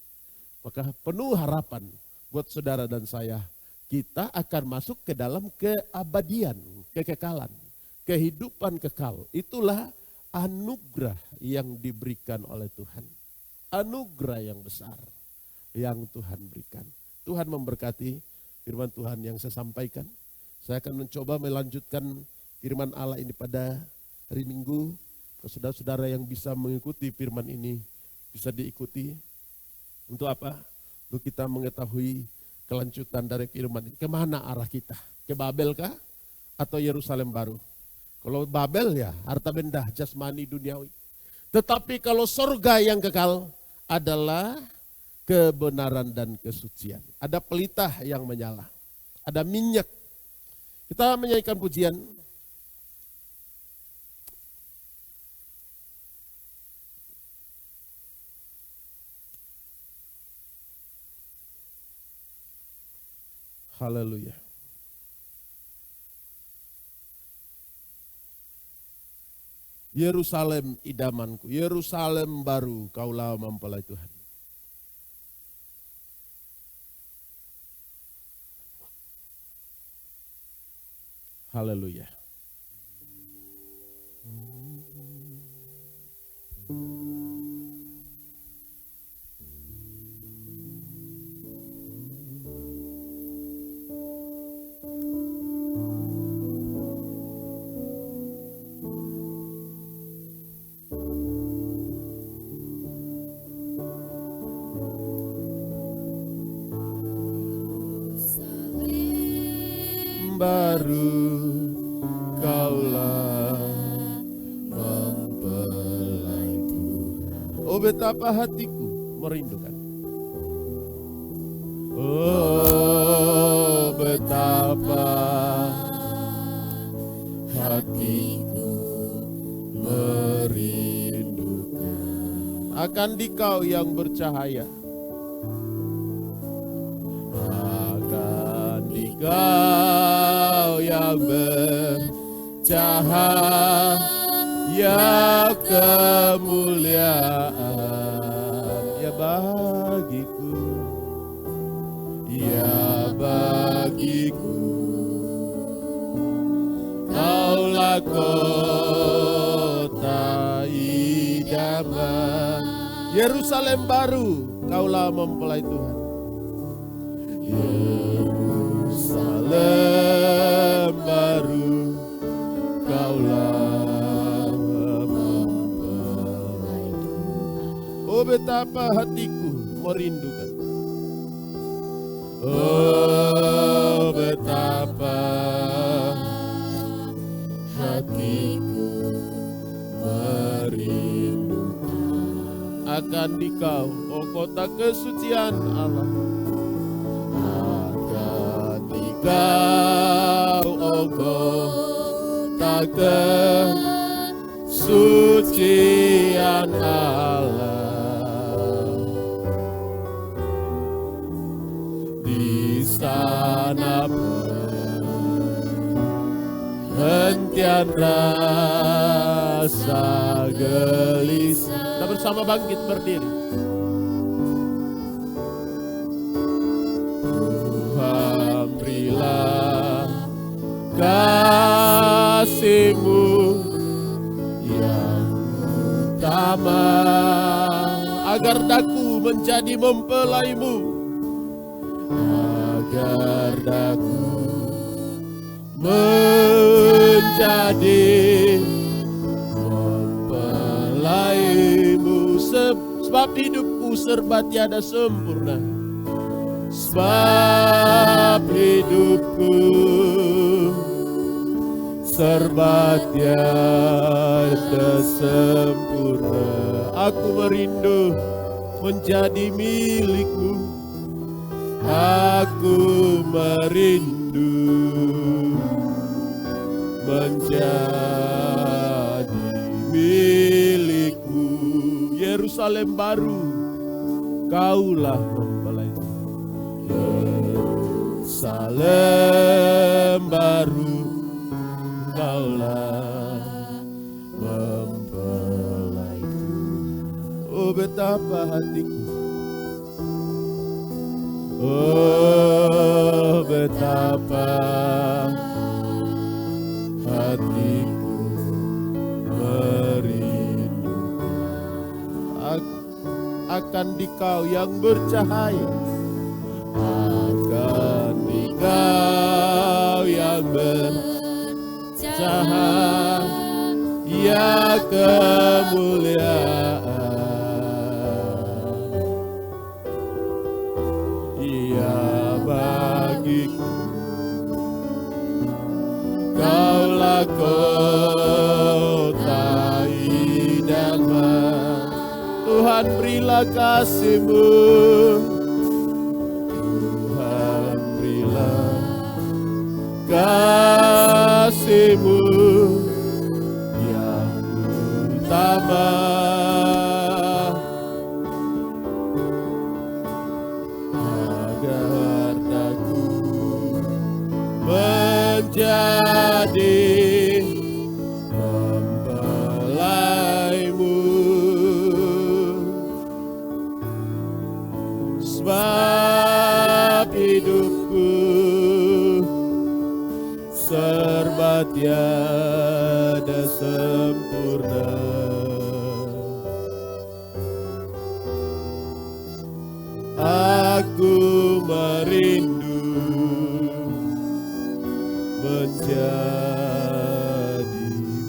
Maka penuh harapan buat saudara dan saya, kita akan masuk ke dalam keabadian, kekekalan, kehidupan kekal. Itulah anugerah yang diberikan oleh Tuhan. Anugerah yang besar yang Tuhan berikan. Tuhan memberkati firman Tuhan yang saya sampaikan. Saya akan mencoba melanjutkan firman Allah ini pada hari Minggu. Saudara-saudara yang bisa mengikuti firman ini bisa diikuti. Untuk apa? Untuk kita mengetahui kelanjutan dari firman ini. Kemana arah kita? Ke Babel kah? Atau Yerusalem baru? Kalau Babel ya harta benda jasmani duniawi. Tetapi kalau sorga yang kekal adalah kebenaran dan kesucian. Ada pelita yang menyala, ada minyak. Kita menyanyikan pujian. Haleluya. Yerusalem idamanku, Yerusalem baru, kaulah mempelai Tuhan. Haleluya. Baru kaulah mempelai Tuhan. Oh betapa hatiku merindukan. Oh betapa hatiku merindukan akan Dikau yang bercahaya. Akan Dikau yang bercahaya kemuliaan ya bagiku, ya bagiku. Kaulah kota idaman, Yerusalem baru, kaulah mempelai Tuhan. Yerusalem baru, kaulah mempelai Tuhan. Oh betapa hatiku merindukan. Oh betapa hatiku merindukan akan Dikau, oh kota kesucian Allah. Kau, oh kota kesucian Allah, di sana perhentian rasa gelisah. Kita bersama bangkit berdiri. Kasih-Mu yang utama, agar daku menjadi mempelai-Mu, agar daku menjadi mempelai-Mu. Sebab hidupku serba tiada sempurna, sebab hidupku serba tiada sempurna. Aku merindu menjadi milik-Mu, aku merindu menjadi milik-Mu. Yerusalem baru, kaulah mempelai. Yerusalem baru, kaulah mempelai Tuhan. Oh betapa hatiku, oh betapa hatiku merindukan akan Dikau yang bercahaya, akan Dikau yang bercahaya kemuliaan, ia bagiku, kaulah Tuhan berilah kasih-Mu. Tuhan berilah kasih-Mu yang utama, agar daku menjadi mempelai-Mu. Sebab hidupku serba tiada sempurna, aku merindu menjadi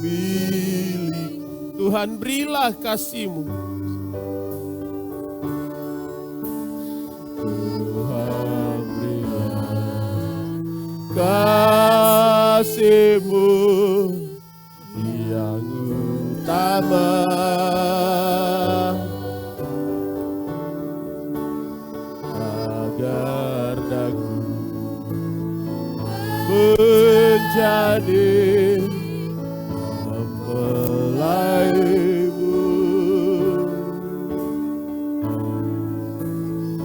milik. Tuhan berilah kasih-Mu. Tuhan berilah kasih-Mu yang utama, agar daku menjadi mempelai-Mu.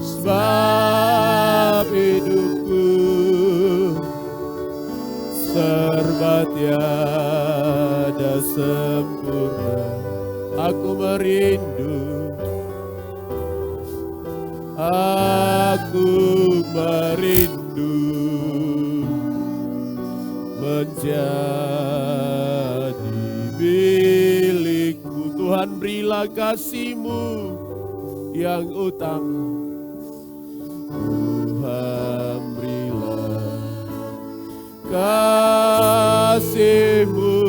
Sebab hidupku serba tiada sempurna, aku merindu, aku merindu menjadi milik-Mu. Tuhan berilah kasih-Mu yang utama. Tuhan berilah kasih-Mu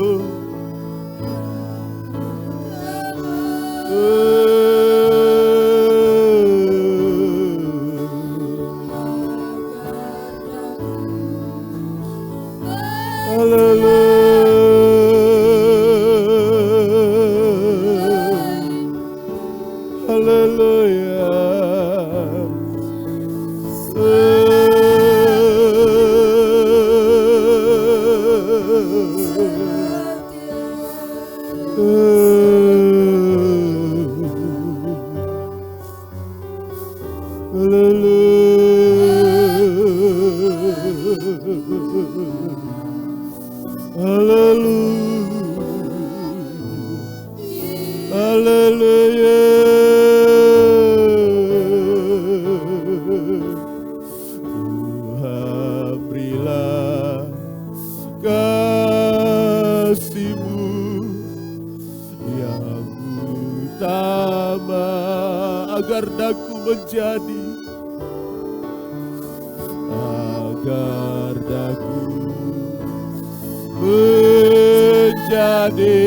agar daku menjadi, agar daku menjadi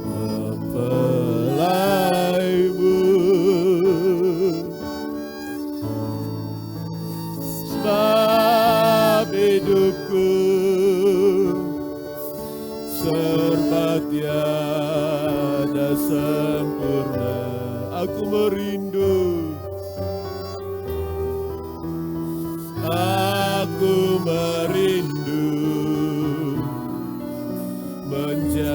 mempelai-Mu. Sebab hidupku serba tiada sempurna, aku merindu, aku merindu menjadi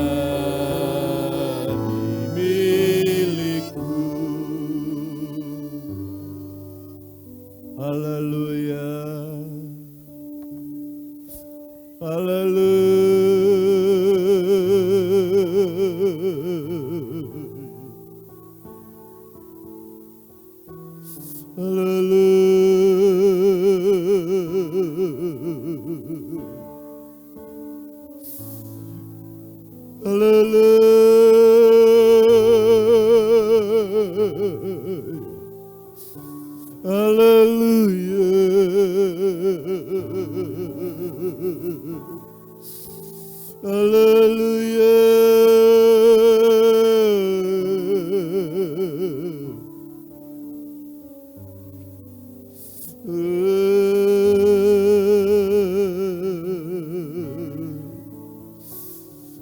milik-Mu. Haleluya, haleluya.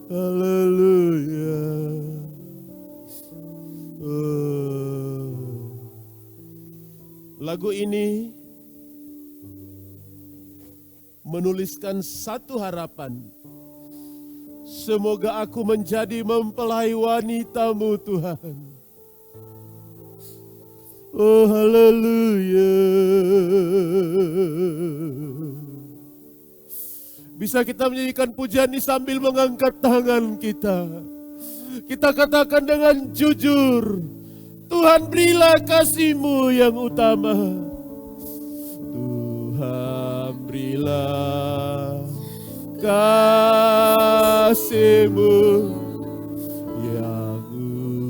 Hallelujah. Lagu ini menuliskan satu harapan. Semoga aku menjadi mempelai wanita-Mu Tuhan. Oh haleluya. Bisa kita menyanyikan pujian ini sambil mengangkat tangan kita. Kita katakan dengan jujur, Tuhan berilah kasih-Mu yang utama. Tuhan berilah kasih-Mu yang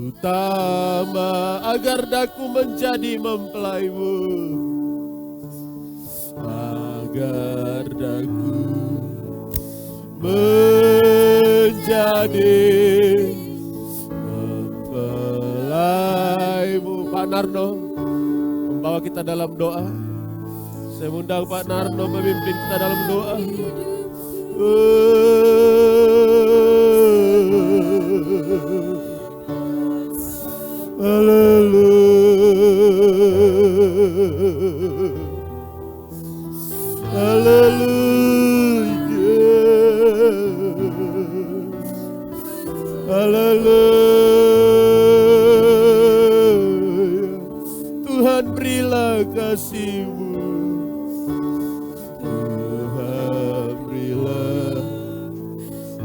utama, agar daku menjadi mempelai-Mu, agar daku menjadi mempelai-Mu. Pak Narno membawa kita dalam doa. Saya undang Pak Narno memimpin kita dalam doa. Tuhan berilah kasih-Mu, Tuhan berilah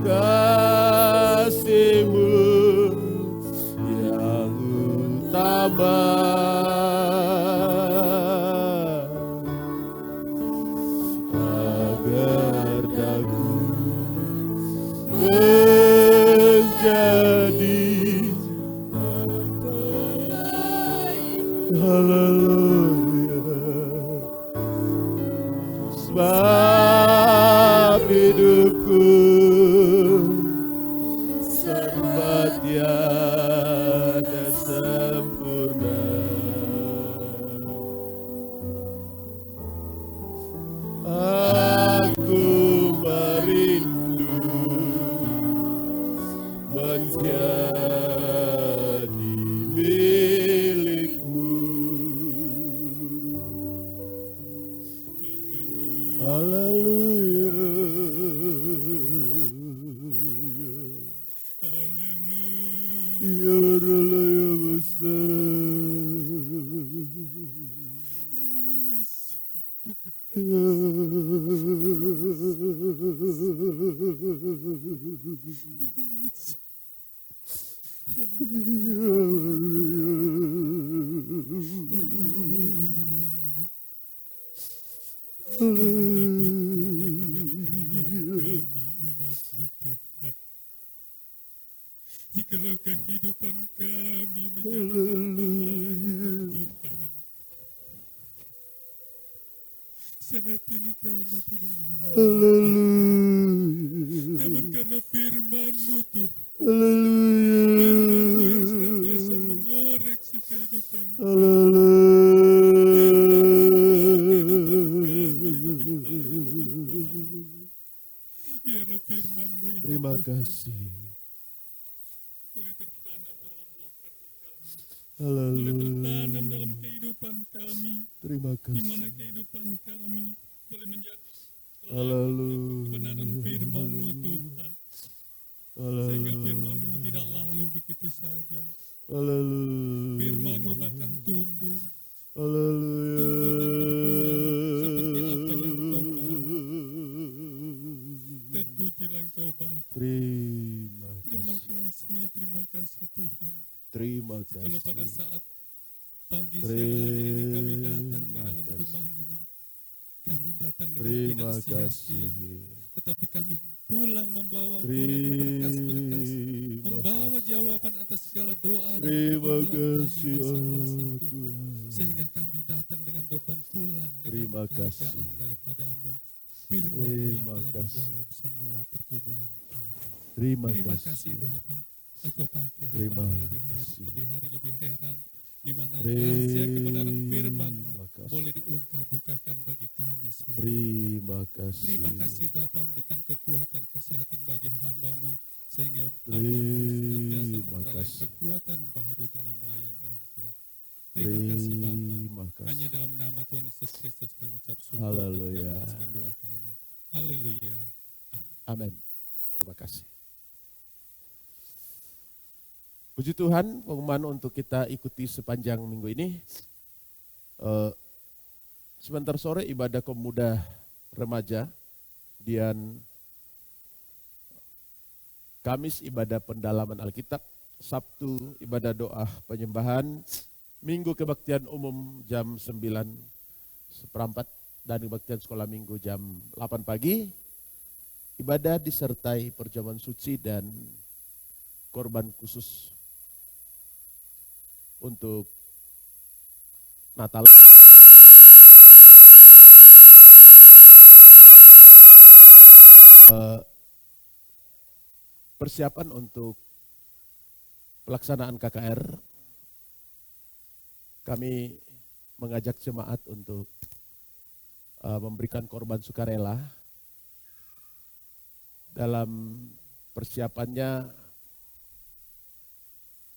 kasih-Mu yang utama, agar daku menjadi haleluya. Sebab hidupku serba tiada sempurna, aku merindu menjadi milik-Mu. Haleluya. Ya Haleluya Jikalau kehidupan kami menjadi Tuhan, saat ini kami tidak namun karena firman-Mu Tuhan, firman-Mu yang senantiasa mengoreksi kehidupan biarlah firman-Mu ini Terima kasih. boleh tertanam dalam loh hati kami, boleh tertanam Haleluya. dalam kehidupan kami, Terima di mana kasih. kehidupan kami boleh menjadi Haleluya. kebenaran firman-Mu Tuhan, sehingga firman-Mu tidak lalu begitu saja. Haleluya. Firman-Mu bahkan tumbuh Haleluya. dan berbuah seperti apa yang Kau mau. Terpujilah Engkau Bapa. Terima kasih Tuhan. Terima Kalau pada kasih. saat pagi siang hari ini kami datang di Terima dalam kasih. rumah-Mu ini, kami datang dengan Terima tidak sia-sia, kasih. tetapi kami pulang membawa berkas-berkas, Terima membawa jawaban atas segala doa dan Terima pergumulan kami kasih, masing-masing oh Tuhan, Tuhan. sehingga kami datang dengan beban pulang Terima dengan kelegaan kasih. daripada-Mu, firman-Mu yang Terima telah kasih. menjawab semua pergumulan kami. Terima Terima kasih. kasih Bapa. Engkau pakai Terima hamba kasih. lebih hari lebih heran, di mana Terima rahasia kebenaran firman-Mu kasih. boleh diungkap-bukakan bagi kami seluruh. Terima kasih. Terima kasih Bapa, berikan kekuatan kesehatan bagi hamba-Mu, sehingga hamba-Mu senantiasa Terima memperoleh kasih. kekuatan baru dalam melayani Engkau. Terima kasih Bapak. Terima kasih. Hanya dalam nama Tuhan Yesus Kristus kami ucap syukur dan Haleluya. kami alaskan doa kami. Haleluya. Amin. Terima kasih. Puji Tuhan, pengumuman untuk kita ikuti sepanjang minggu ini. Sebentar sore ibadah pemuda remaja, dan Kamis ibadah pendalaman Alkitab, Sabtu ibadah doa penyembahan, Minggu kebaktian umum jam 9:15 dan kebaktian sekolah minggu jam 8 pagi. Ibadah disertai perjamuan suci dan korban khusus untuk Natal. Persiapan untuk pelaksanaan KKR, kami mengajak jemaat untuk memberikan korban sukarela. Dalam persiapannya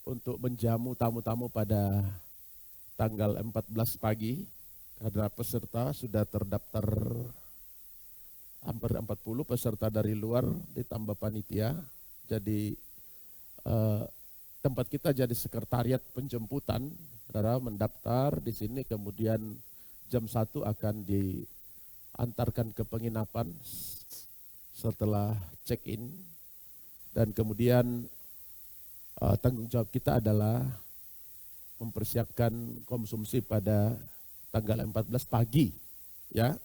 untuk menjamu tamu-tamu pada tanggal 14 pagi, karena peserta sudah terdaftar hampir 40 peserta dari luar ditambah panitia. Jadi tempat kita jadi sekretariat penjemputan, saudara mendaftar di sini, kemudian jam 1 akan diantarkan ke penginapan setelah check-in, dan kemudian tanggung jawab kita adalah mempersiapkan konsumsi pada tanggal 14 pagi, ya.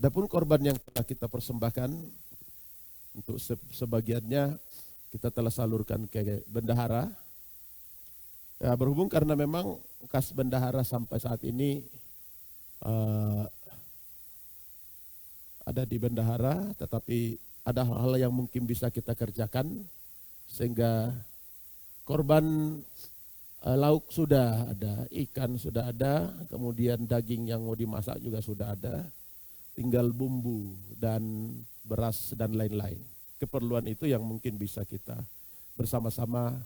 Adapun korban yang telah kita persembahkan, untuk sebagiannya kita telah salurkan ke bendahara. Ya, berhubung karena memang kas bendahara sampai saat ini ada di bendahara, tetapi ada hal-hal yang mungkin bisa kita kerjakan, sehingga korban lauk sudah ada, ikan sudah ada, kemudian daging yang mau dimasak juga sudah ada, tinggal bumbu dan beras dan lain-lain. Keperluan itu yang mungkin bisa kita bersama-sama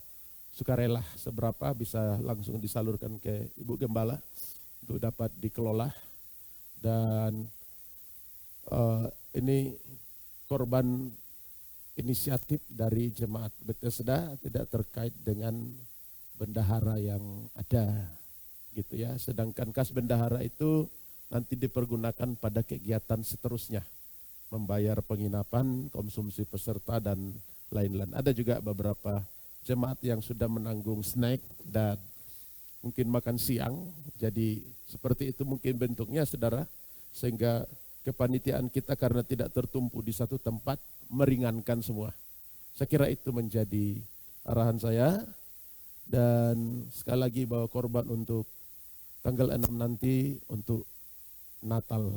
sukarela, seberapa bisa langsung disalurkan ke Ibu Gembala untuk dapat dikelola. Dan ini korban inisiatif dari jemaat Bethesda, tidak terkait dengan bendahara yang ada, gitu ya. Sedangkan kas bendahara itu nanti dipergunakan pada kegiatan seterusnya, membayar penginapan, konsumsi peserta dan lain-lain. Ada juga beberapa jemaat yang sudah menanggung snack dan mungkin makan siang. Jadi seperti itu mungkin bentuknya, saudara, sehingga kepanitiaan kita karena tidak tertumpu di satu tempat meringankan semua. Saya kira itu menjadi arahan saya. Dan sekali lagi bahwa korban untuk tanggal 6 nanti untuk Natal,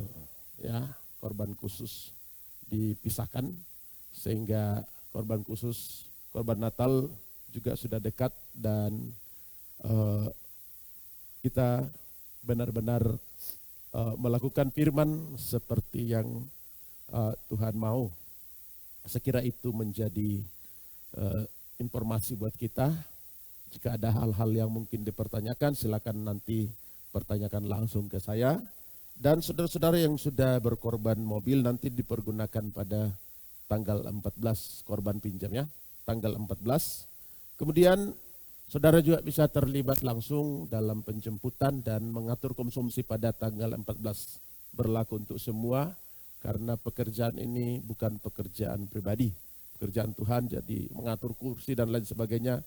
ya, korban khusus dipisahkan, sehingga korban khusus, korban Natal juga sudah dekat, dan kita benar-benar melakukan firman seperti yang Tuhan mau. Saya kira itu menjadi informasi buat kita. Jika ada hal-hal yang mungkin dipertanyakan, silakan nanti pertanyakan langsung ke saya. Dan saudara-saudara yang sudah berkorban mobil nanti dipergunakan pada tanggal 14, korban pinjam, ya, tanggal 14. Kemudian saudara juga bisa terlibat langsung dalam penjemputan dan mengatur konsumsi pada tanggal 14. Berlaku untuk semua, karena pekerjaan ini bukan pekerjaan pribadi, pekerjaan Tuhan, jadi mengatur kursi dan lain sebagainya.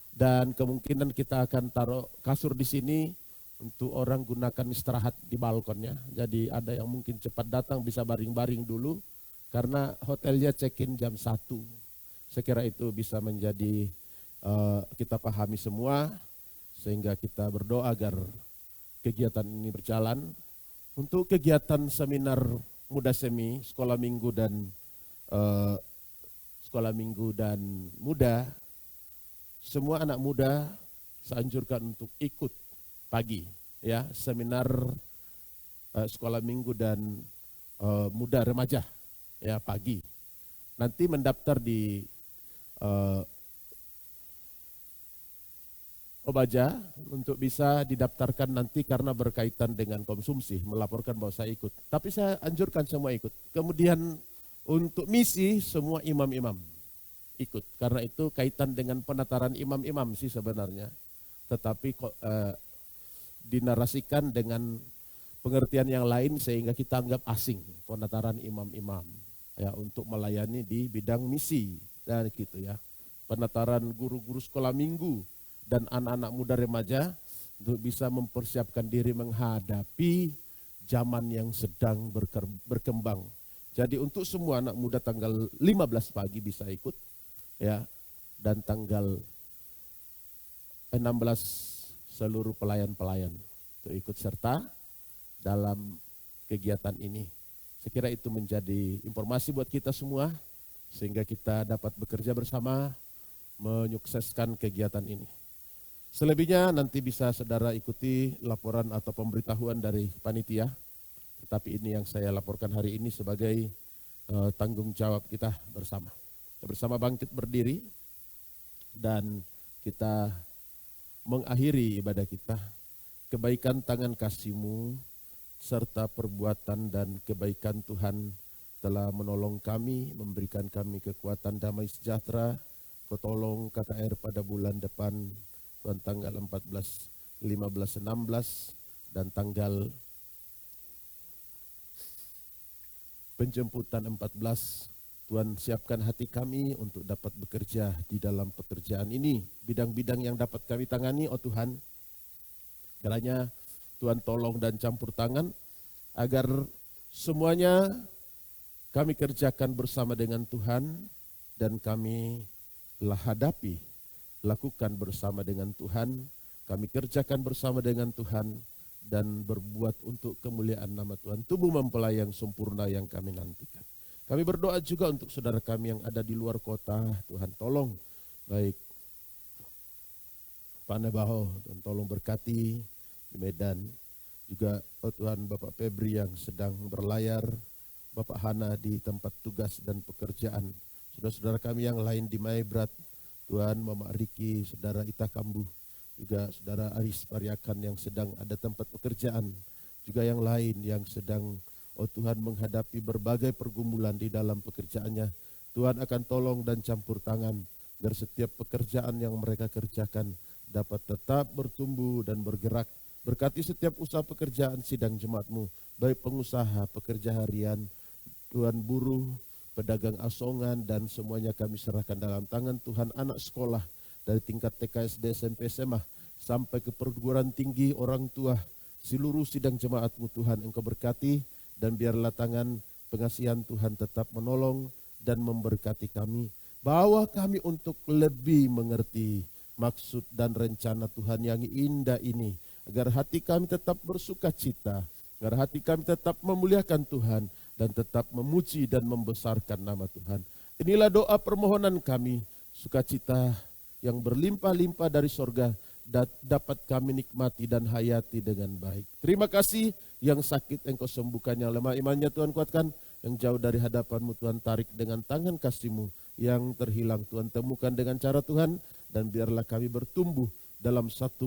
Dan kemungkinan kita akan taruh kasur di sini untuk orang gunakan istirahat di balkonnya. Jadi ada yang mungkin cepat datang bisa baring-baring dulu, karena hotelnya check-in jam 1. Saya kira itu bisa menjadi kita pahami semua, sehingga kita berdoa agar kegiatan ini berjalan. Untuk kegiatan seminar muda semi, sekolah minggu dan muda, semua anak muda saya anjurkan untuk ikut pagi, ya, seminar sekolah minggu dan muda remaja, ya, pagi. Nanti mendaftar di baja untuk bisa didaftarkan nanti karena berkaitan dengan konsumsi, melaporkan bahwa saya ikut. Tapi saya anjurkan semua ikut. Kemudian untuk misi semua imam-imam ikut. Karena itu kaitan dengan penataran imam-imam sih sebenarnya. Tetapi dinarasikan dengan pengertian yang lain sehingga kita anggap asing penataran imam-imam ya untuk melayani di bidang misi dan gitu ya. Penataran guru-guru sekolah minggu dan anak-anak muda remaja untuk bisa mempersiapkan diri menghadapi zaman yang sedang berkembang. Jadi untuk semua anak muda tanggal 15 pagi bisa ikut ya, dan tanggal 16 seluruh pelayan-pelayan untuk ikut serta dalam kegiatan ini. Saya kira itu menjadi informasi buat kita semua sehingga kita dapat bekerja bersama menyukseskan kegiatan ini. Selebihnya nanti bisa saudara ikuti laporan atau pemberitahuan dari panitia. Tetapi ini yang saya laporkan hari ini sebagai tanggung jawab kita bersama. Kita bersama bangkit berdiri dan kita mengakhiri ibadah kita. Kebaikan tangan kasih-Mu serta perbuatan dan kebaikan Tuhan telah menolong kami, memberikan kami kekuatan damai sejahtera. Kau tolong KKR pada bulan depan, Tuhan, tanggal 14, 15, 16 dan tanggal penjemputan 14. Tuhan siapkan hati kami untuk dapat bekerja di dalam pekerjaan ini. Bidang-bidang yang dapat kami tangani, oh Tuhan, kiranya Tuhan tolong dan campur tangan agar semuanya kami kerjakan bersama dengan Tuhan dan kami hadapi, lakukan bersama dengan Tuhan, kami kerjakan bersama dengan Tuhan dan berbuat untuk kemuliaan nama Tuhan. Tubuh mempelai yang sempurna yang kami nantikan. Kami berdoa juga untuk saudara kami yang ada di luar kota. Tuhan tolong, baik Pak Nebaho, Tuhan tolong berkati di Medan. Juga oh Tuhan Bapak Febri yang sedang berlayar, Bapak Hana di tempat tugas dan pekerjaan. Saudara-saudara kami yang lain di Maibrat, Tuhan Mama Riki, Saudara Ita Kambu, juga Saudara Aris Pariakan yang sedang ada tempat pekerjaan, juga yang lain yang sedang oh Tuhan menghadapi berbagai pergumulan di dalam pekerjaannya. Tuhan akan tolong dan campur tangan agar setiap pekerjaan yang mereka kerjakan dapat tetap bertumbuh dan bergerak. Berkati setiap usaha pekerjaan sidang jemaat-Mu, baik pengusaha, pekerja harian, Tuhan buruh, pedagang asongan, dan semuanya kami serahkan dalam tangan Tuhan. Anak sekolah dari tingkat TK, SD, SMP, SMA sampai ke perguruan tinggi, orang tua, seluruh sidang jemaat-Mu Tuhan, Engkau berkati dan biarlah tangan pengasihan Tuhan tetap menolong dan memberkati kami. Bawa kami untuk lebih mengerti maksud dan rencana Tuhan yang indah ini, agar hati kami tetap bersuka cita, agar hati kami tetap memuliakan Tuhan dan tetap memuji dan membesarkan nama Tuhan. Inilah doa permohonan kami, sukacita yang berlimpah-limpah dari sorga dapat kami nikmati dan hayati dengan baik. Terima kasih, yang sakit Engkau sembuhkan, yang lemah imannya Tuhan kuatkan, yang jauh dari hadapan-Mu Tuhan tarik dengan tangan kasih-Mu, yang terhilang Tuhan temukan dengan cara Tuhan, dan biarlah kami bertumbuh dalam satu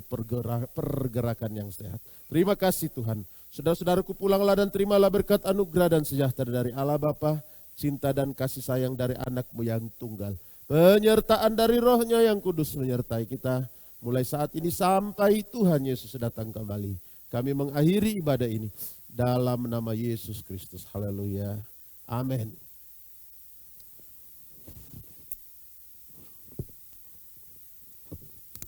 pergerakan yang sehat. Terima kasih Tuhan. Saudara-saudaraku, pulanglah dan terimalah berkat anugerah dan sejahtera dari Allah Bapa, cinta dan kasih sayang dari anak-Mu yang tunggal, penyertaan dari Roh-Nya yang kudus menyertai kita mulai saat ini sampai Tuhan Yesus datang kembali. Kami mengakhiri ibadah ini dalam nama Yesus Kristus. Haleluya. Amin.